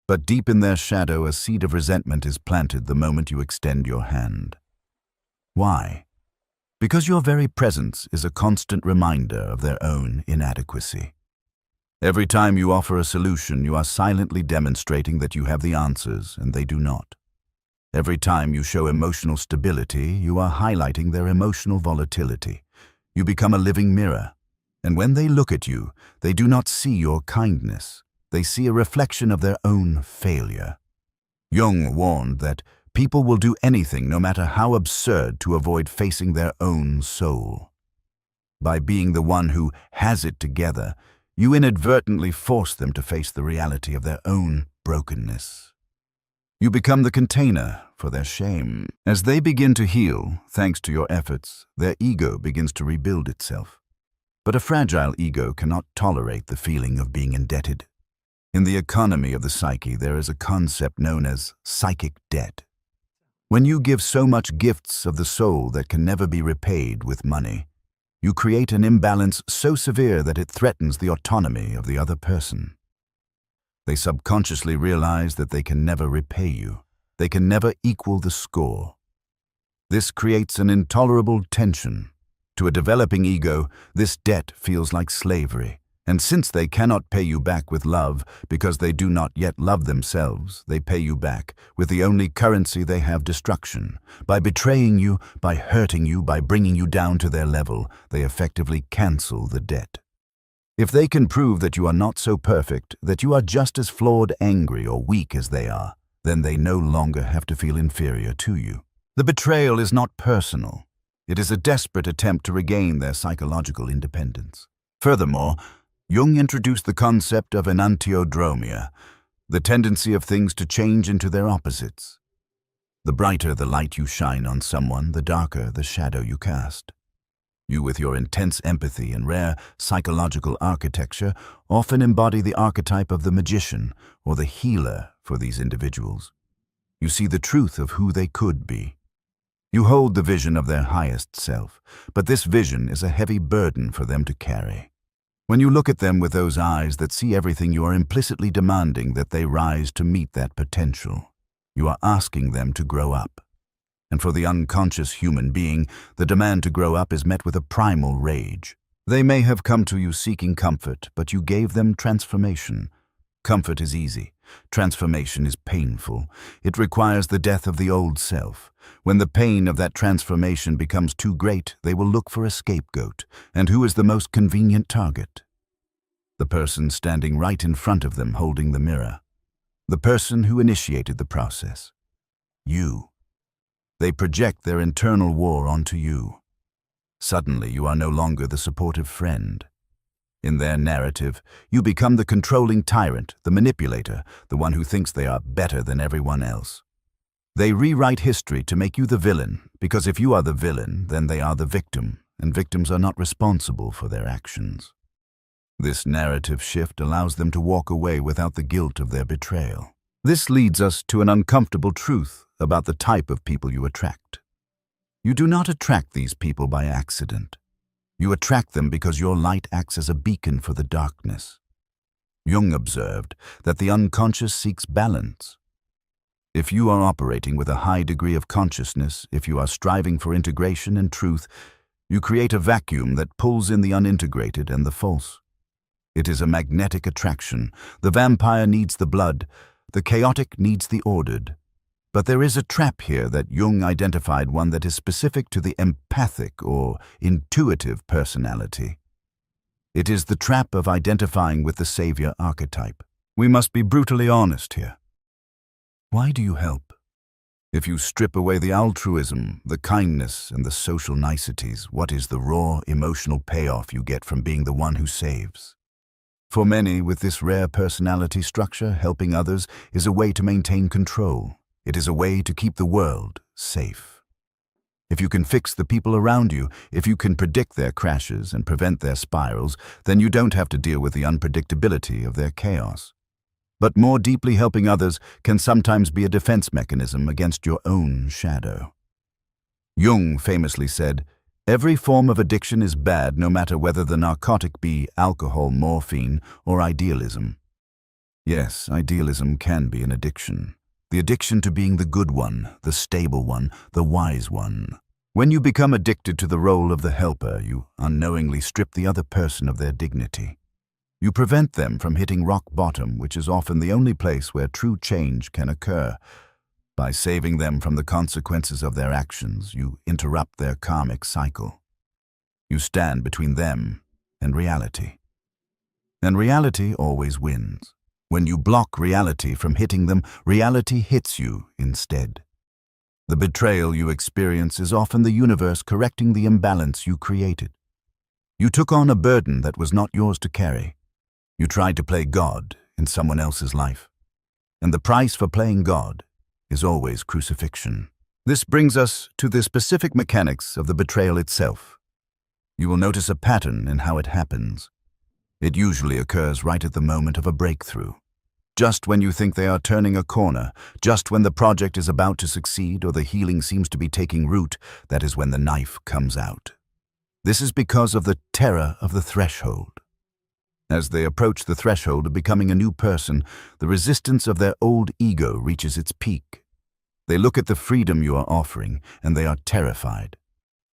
But deep in their shadow, a seed of resentment is planted the moment you extend your hand. Why? Because your very presence is a constant reminder of their own inadequacy. Every time you offer a solution, you are silently demonstrating that you have the answers and they do not. Every time you show emotional stability, you are highlighting their emotional volatility. You become a living mirror, and when they look at you, they do not see your kindness. They see a reflection of their own failure. Jung warned that people will do anything, no matter how absurd, to avoid facing their own soul. By being the one who has it together, you inadvertently force them to face the reality of their own brokenness. You become the container for their shame. As they begin to heal, thanks to your efforts, their ego begins to rebuild itself. But a fragile ego cannot tolerate the feeling of being indebted. In the economy of the psyche, there is a concept known as psychic debt. When you give so much gifts of the soul that can never be repaid with money, you create an imbalance so severe that it threatens the autonomy of the other person. They subconsciously realize that they can never repay you. They can never equal the score. This creates an intolerable tension. To a developing ego, this debt feels like slavery. And since they cannot pay you back with love because they do not yet love themselves, they pay you back with the only currency they have: destruction. By betraying you, by hurting you, by bringing you down to their level, they effectively cancel the debt. If they can prove that you are not so perfect, that you are just as flawed, angry, or weak as they are, then they no longer have to feel inferior to you. The betrayal is not personal. It is a desperate attempt to regain their psychological independence. Furthermore, Jung introduced the concept of enantiodromia, the tendency of things to change into their opposites. The brighter the light you shine on someone, the darker the shadow you cast. You, with your intense empathy and rare psychological architecture, often embody the archetype of the magician or the healer for these individuals. You see the truth of who they could be. You hold the vision of their highest self, but this vision is a heavy burden for them to carry. When you look at them with those eyes that see everything, you are implicitly demanding that they rise to meet that potential. You are asking them to grow up. And for the unconscious human being, the demand to grow up is met with a primal rage. They may have come to you seeking comfort, but you gave them transformation. Comfort is easy. Transformation is painful. It requires the death of the old self. When the pain of that transformation becomes too great, they will look for a scapegoat. And who is the most convenient target? The person standing right in front of them holding the mirror. The person who initiated the process. You. They project their internal war onto you. Suddenly, you are no longer the supportive friend. In their narrative, you become the controlling tyrant, the manipulator, the one who thinks they are better than everyone else. They rewrite history to make you the villain, because if you are the villain, then they are the victim, and victims are not responsible for their actions. This narrative shift allows them to walk away without the guilt of their betrayal. This leads us to an uncomfortable truth about the type of people you attract. You do not attract these people by accident. You attract them because your light acts as a beacon for the darkness. Jung observed that the unconscious seeks balance. If you are operating with a high degree of consciousness, if you are striving for integration and truth, you create a vacuum that pulls in the unintegrated and the false. It is a magnetic attraction. The vampire needs the blood. The chaotic needs the ordered. But there is a trap here that Jung identified, one that is specific to the empathic or intuitive personality. It is the trap of identifying with the savior archetype. We must be brutally honest here. Why do you help? If you strip away the altruism, the kindness, and the social niceties, what is the raw emotional payoff you get from being the one who saves? For many with this rare personality structure, helping others is a way to maintain control. It is a way to keep the world safe. If you can fix the people around you, if you can predict their crashes and prevent their spirals, then you don't have to deal with the unpredictability of their chaos. But more deeply helping others can sometimes be a defense mechanism against your own shadow. Jung famously said, "Every form of addiction is bad, no matter whether the narcotic be alcohol, morphine, or idealism." Yes, idealism can be an addiction. The addiction to being the good one, the stable one, the wise one. When you become addicted to the role of the helper, you unknowingly strip the other person of their dignity. You prevent them from hitting rock bottom, which is often the only place where true change can occur. By saving them from the consequences of their actions, you interrupt their karmic cycle. You stand between them and reality. And reality always wins. When you block reality from hitting them, reality hits you instead. The betrayal you experience is often the universe correcting the imbalance you created. You took on a burden that was not yours to carry. You tried to play God in someone else's life. And the price for playing God is always crucifixion. This brings us to the specific mechanics of the betrayal itself. You will notice a pattern in how it happens. It usually occurs right at the moment of a breakthrough. Just when you think they are turning a corner, just when the project is about to succeed or the healing seems to be taking root, that is when the knife comes out. This is because of the terror of the threshold. As they approach the threshold of becoming a new person, the resistance of their old ego reaches its peak. They look at the freedom you are offering, and they are terrified.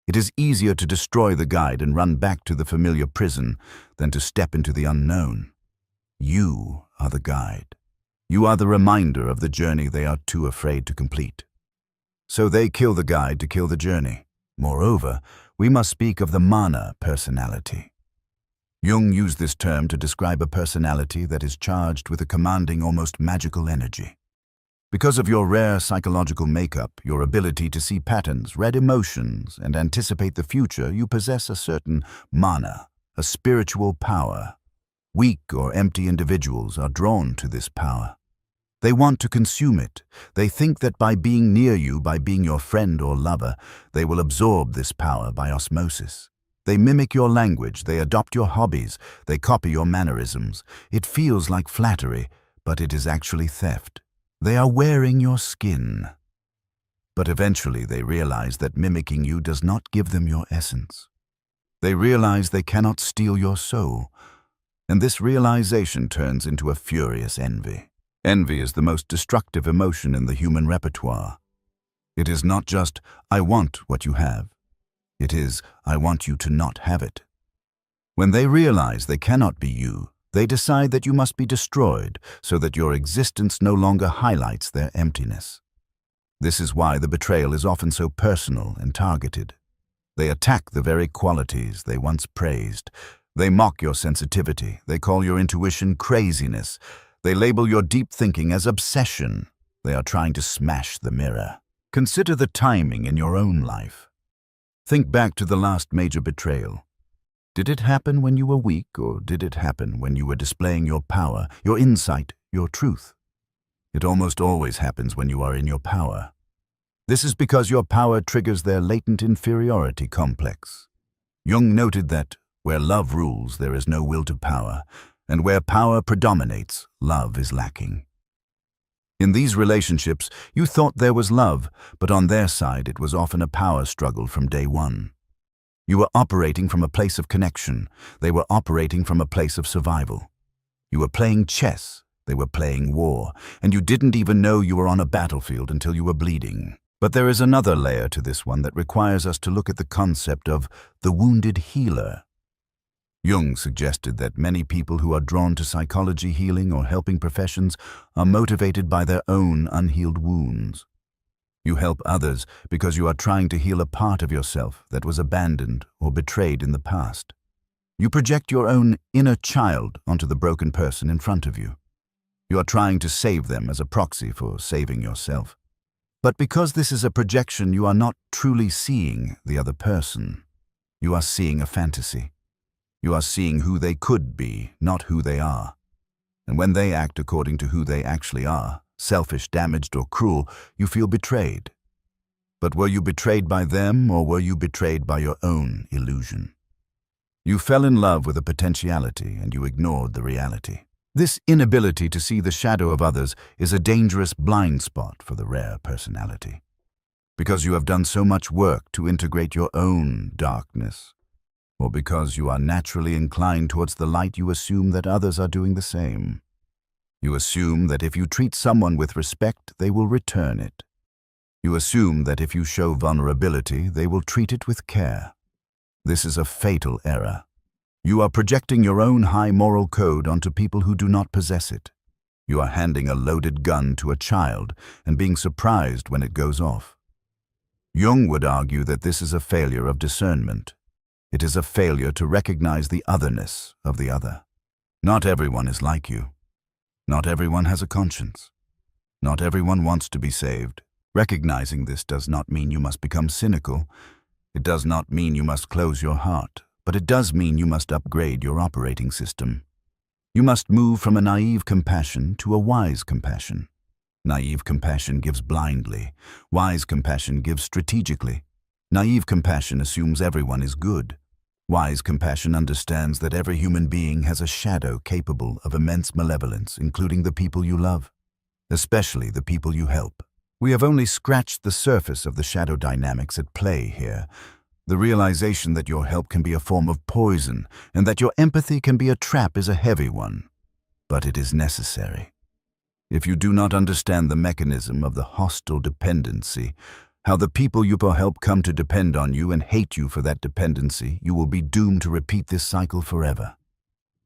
It is easier to destroy the guide and run back to the familiar prison than to step into the unknown. You are the guide. You are the reminder of the journey they are too afraid to complete. So they kill the guide to kill the journey. Moreover, we must speak of the mana personality. Jung used this term to describe a personality that is charged with a commanding, almost magical energy. Because of your rare psychological makeup, your ability to see patterns, read emotions, and anticipate the future, you possess a certain mana, a spiritual power. Weak or empty individuals are drawn to this power. They want to consume it. They think that by being near you, by being your friend or lover, they will absorb this power by osmosis. They mimic your language, they adopt your hobbies, they copy your mannerisms. It feels like flattery, but it is actually theft. They are wearing your skin. But eventually they realize that mimicking you does not give them your essence. They realize they cannot steal your soul. And this realization turns into a furious envy. Envy is the most destructive emotion in the human repertoire. It is not just, I want what you have. It is, I want you to not have it. When they realize they cannot be you, they decide that you must be destroyed so that your existence no longer highlights their emptiness. This is why the betrayal is often so personal and targeted. They attack the very qualities they once praised. They mock your sensitivity. They call your intuition craziness. They label your deep thinking as obsession. They are trying to smash the mirror. Consider the timing in your own life. Think back to the last major betrayal. Did it happen when you were weak, or did it happen when you were displaying your power, your insight, your truth? It almost always happens when you are in your power. This is because your power triggers their latent inferiority complex. Jung noted that where love rules, there is no will to power, and where power predominates, love is lacking. In these relationships, you thought there was love, but on their side it was often a power struggle from day one. You were operating from a place of connection. They were operating from a place of survival. You were playing chess. They were playing war. And you didn't even know you were on a battlefield until you were bleeding. But there is another layer to this one that requires us to look at the concept of the wounded healer. Jung suggested that many people who are drawn to psychology, healing, or helping professions are motivated by their own unhealed wounds. You help others because you are trying to heal a part of yourself that was abandoned or betrayed in the past. You project your own inner child onto the broken person in front of you. You are trying to save them as a proxy for saving yourself. But because this is a projection, you are not truly seeing the other person. You are seeing a fantasy. You are seeing who they could be, not who they are. And when they act according to who they actually are, selfish, damaged, or cruel, you feel betrayed. But were you betrayed by them, or were you betrayed by your own illusion? You fell in love with a potentiality, and you ignored the reality. This inability to see the shadow of others is a dangerous blind spot for the rare personality. Because you have done so much work to integrate your own darkness, or because you are naturally inclined towards the light, you assume that others are doing the same. You assume that if you treat someone with respect, they will return it. You assume that if you show vulnerability, they will treat it with care. This is a fatal error. You are projecting your own high moral code onto people who do not possess it. You are handing a loaded gun to a child and being surprised when it goes off. Jung would argue that this is a failure of discernment. It is a failure to recognize the otherness of the other. Not everyone is like you. Not everyone has a conscience. Not everyone wants to be saved. Recognizing this does not mean you must become cynical. It does not mean you must close your heart, but it does mean you must upgrade your operating system. You must move from a naive compassion to a wise compassion. Naive compassion gives blindly. Wise compassion gives strategically. Naive compassion assumes everyone is good. Wise compassion understands that every human being has a shadow capable of immense malevolence, including the people you love, especially the people you help. We have only scratched the surface of the shadow dynamics at play here. The realization that your help can be a form of poison and that your empathy can be a trap is a heavy one, but it is necessary. If you do not understand the mechanism of the hostile dependency, how the people you help come to depend on you and hate you for that dependency, you will be doomed to repeat this cycle forever.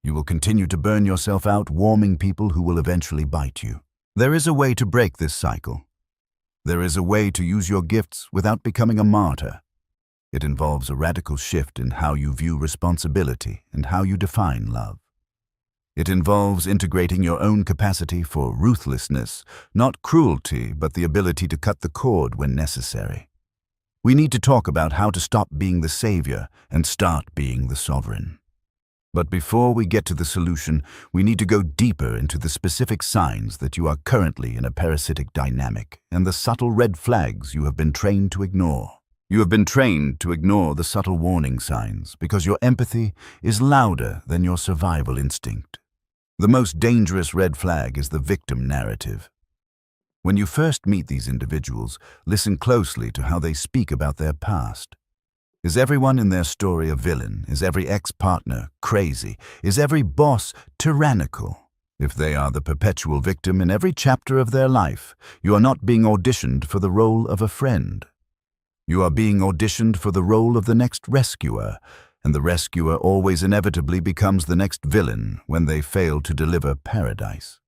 You will continue to burn yourself out, warming people who will eventually bite you. There is a way to break this cycle. There is a way to use your gifts without becoming a martyr. It involves a radical shift in how you view responsibility and how you define love. It involves integrating your own capacity for ruthlessness, not cruelty, but the ability to cut the cord when necessary. We need to talk about how to stop being the savior and start being the sovereign. But before we get to the solution, we need to go deeper into the specific signs that you are currently in a parasitic dynamic and the subtle red flags you have been trained to ignore. You have been trained to ignore the subtle warning signs because your empathy is louder than your survival instinct. The most dangerous red flag is the victim narrative. When you first meet these individuals, listen closely to how they speak about their past. Is everyone in their story a villain? Is every ex-partner crazy? Is every boss tyrannical? If they are the perpetual victim in every chapter of their life, you are not being auditioned for the role of a friend. You are being auditioned for the role of the next rescuer, and the rescuer always inevitably becomes the next villain when they fail to deliver paradise.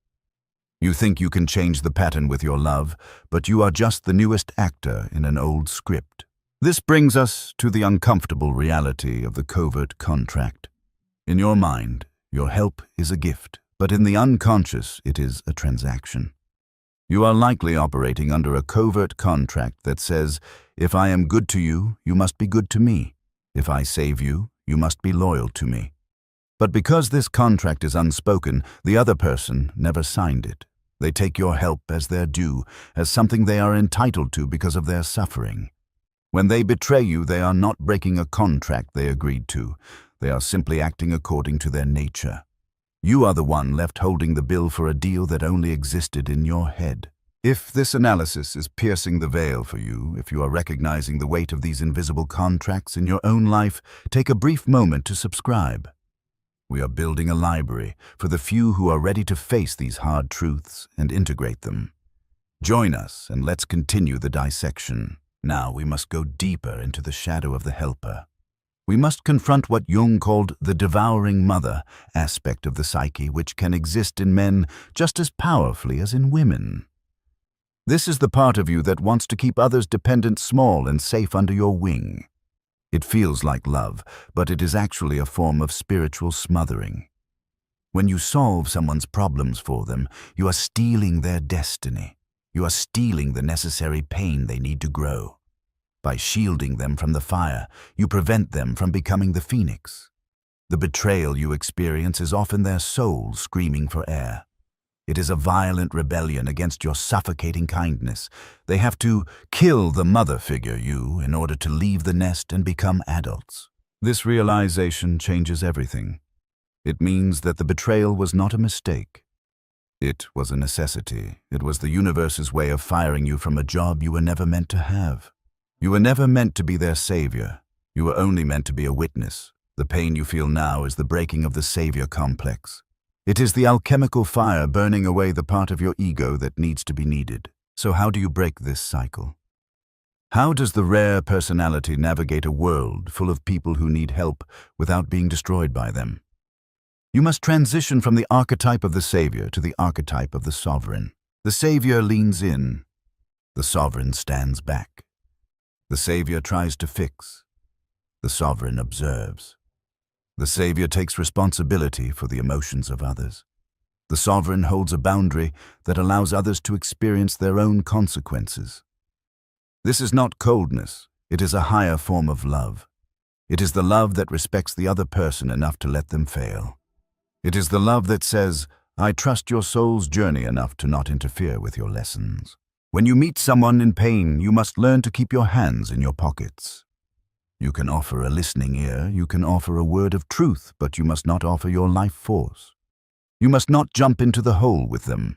You think you can change the pattern with your love, but you are just the newest actor in an old script. This brings us to the uncomfortable reality of the covert contract. In your mind, your help is a gift, but in the unconscious, it is a transaction. You are likely operating under a covert contract that says, if I am good to you, you must be good to me. If I save you, you must be loyal to me. But because this contract is unspoken, the other person never signed it. They take your help as their due, as something they are entitled to because of their suffering. When they betray you, they are not breaking a contract they agreed to. They are simply acting according to their nature. You are the one left holding the bill for a deal that only existed in your head. If this analysis is piercing the veil for you, if you are recognizing the weight of these invisible contracts in your own life, take a brief moment to subscribe. We are building a library for the few who are ready to face these hard truths and integrate them. Join us and let's continue the dissection. Now we must go deeper into the shadow of the helper. We must confront what Jung called the devouring mother aspect of the psyche, which can exist in men just as powerfully as in women. This is the part of you that wants to keep others dependent, small, and safe under your wing. It feels like love, but it is actually a form of spiritual smothering. When you solve someone's problems for them, you are stealing their destiny. You are stealing the necessary pain they need to grow. By shielding them from the fire, you prevent them from becoming the phoenix. The betrayal you experience is often their soul screaming for air. It is a violent rebellion against your suffocating kindness. They have to kill the mother figure you in order to leave the nest and become adults. This realization changes everything. It means that the betrayal was not a mistake. It was a necessity. It was the universe's way of firing you from a job you were never meant to have. You were never meant to be their savior. You were only meant to be a witness. The pain you feel now is the breaking of the savior complex. It is the alchemical fire burning away the part of your ego that needs to be needed. So how do you break this cycle? How does the rare personality navigate a world full of people who need help without being destroyed by them? You must transition from the archetype of the savior to the archetype of the sovereign. The savior leans in. The sovereign stands back. The savior tries to fix. The sovereign observes. The savior takes responsibility for the emotions of others. The sovereign holds a boundary that allows others to experience their own consequences. This is not coldness, it is a higher form of love. It is the love that respects the other person enough to let them fail. It is the love that says, I trust your soul's journey enough to not interfere with your lessons. When you meet someone in pain, you must learn to keep your hands in your pockets. You can offer a listening ear, you can offer a word of truth, but you must not offer your life force. You must not jump into the hole with them.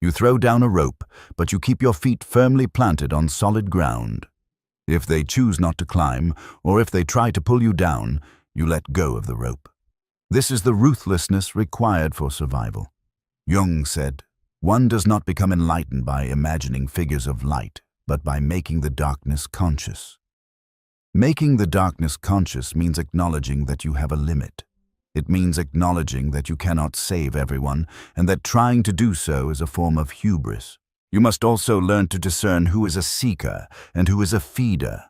You throw down a rope, but you keep your feet firmly planted on solid ground. If they choose not to climb, or if they try to pull you down, you let go of the rope. This is the ruthlessness required for survival. Jung said, one does not become enlightened by imagining figures of light, but by making the darkness conscious. Making the darkness conscious means acknowledging that you have a limit. It means acknowledging that you cannot save everyone, and that trying to do so is a form of hubris. You must also learn to discern who is a seeker and who is a feeder.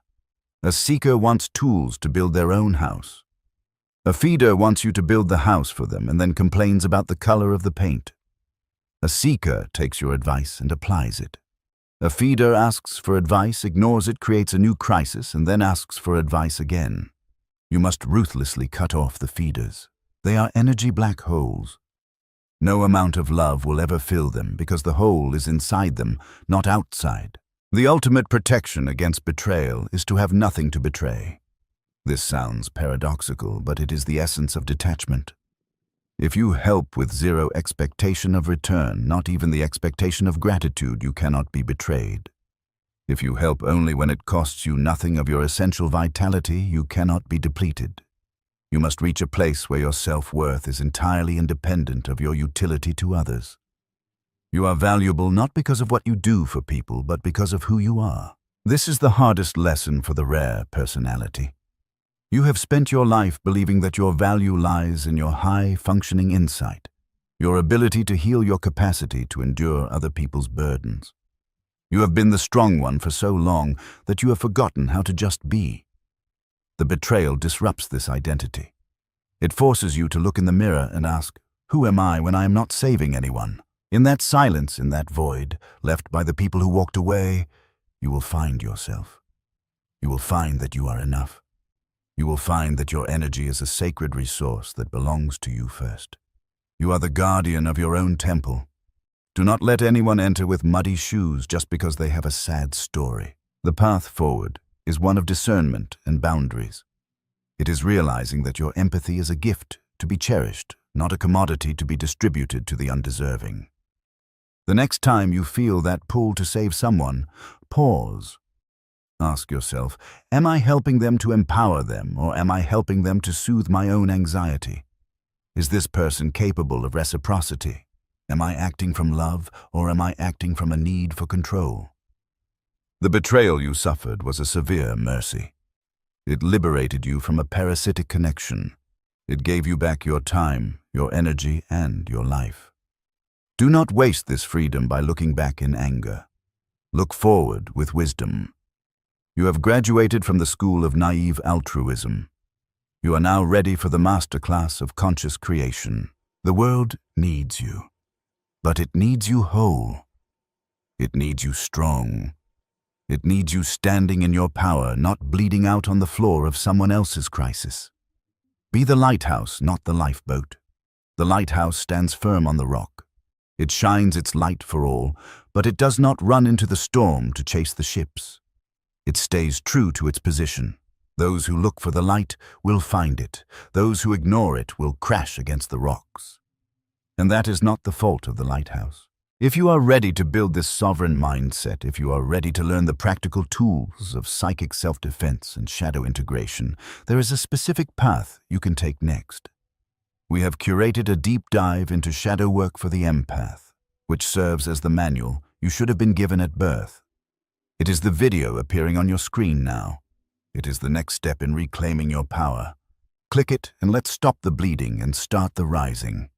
A seeker wants tools to build their own house. A feeder wants you to build the house for them and then complains about the color of the paint. A seeker takes your advice and applies it. A feeder asks for advice, ignores it, creates a new crisis, and then asks for advice again. You must ruthlessly cut off the feeders. They are energy black holes. No amount of love will ever fill them because the hole is inside them, not outside. The ultimate protection against betrayal is to have nothing to betray. This sounds paradoxical, but it is the essence of detachment. If you help with zero expectation of return, not even the expectation of gratitude, you cannot be betrayed. If you help only when it costs you nothing of your essential vitality, you cannot be depleted. You must reach a place where your self-worth is entirely independent of your utility to others. You are valuable not because of what you do for people, but because of who you are. This is the hardest lesson for the rare personality. You have spent your life believing that your value lies in your high-functioning insight, your ability to heal your capacity to endure other people's burdens. You have been the strong one for so long that you have forgotten how to just be. The betrayal disrupts this identity. It forces you to look in the mirror and ask, who am I when I am not saving anyone? In that silence, in that void, left by the people who walked away, you will find yourself. You will find that you are enough. You will find that your energy is a sacred resource that belongs to you first. You are the guardian of your own temple. Do not let anyone enter with muddy shoes just because they have a sad story. The path forward is one of discernment and boundaries. It is realizing that your empathy is a gift to be cherished, not a commodity to be distributed to the undeserving. The next time you feel that pull to save someone, pause. Ask yourself, am I helping them to empower them, or am I helping them to soothe my own anxiety? Is this person capable of reciprocity? Am I acting from love, or am I acting from a need for control? The betrayal you suffered was a severe mercy. It liberated you from a parasitic connection. It gave you back your time, your energy, and your life. Do not waste this freedom by looking back in anger. Look forward with wisdom. You have graduated from the school of naive altruism. You are now ready for the masterclass of conscious creation. The world needs you. But it needs you whole. It needs you strong. It needs you standing in your power, not bleeding out on the floor of someone else's crisis. Be the lighthouse, not the lifeboat. The lighthouse stands firm on the rock. It shines its light for all, but it does not run into the storm to chase the ships. It stays true to its position. Those who look for the light will find it. Those who ignore it will crash against the rocks. And that is not the fault of the lighthouse. If you are ready to build this sovereign mindset, if you are ready to learn the practical tools of psychic self-defense and shadow integration, there is a specific path you can take next. We have curated a deep dive into shadow work for the empath, which serves as the manual you should have been given at birth. It is the video appearing on your screen now. It is the next step in reclaiming your power. Click it and let's stop the bleeding and start the rising.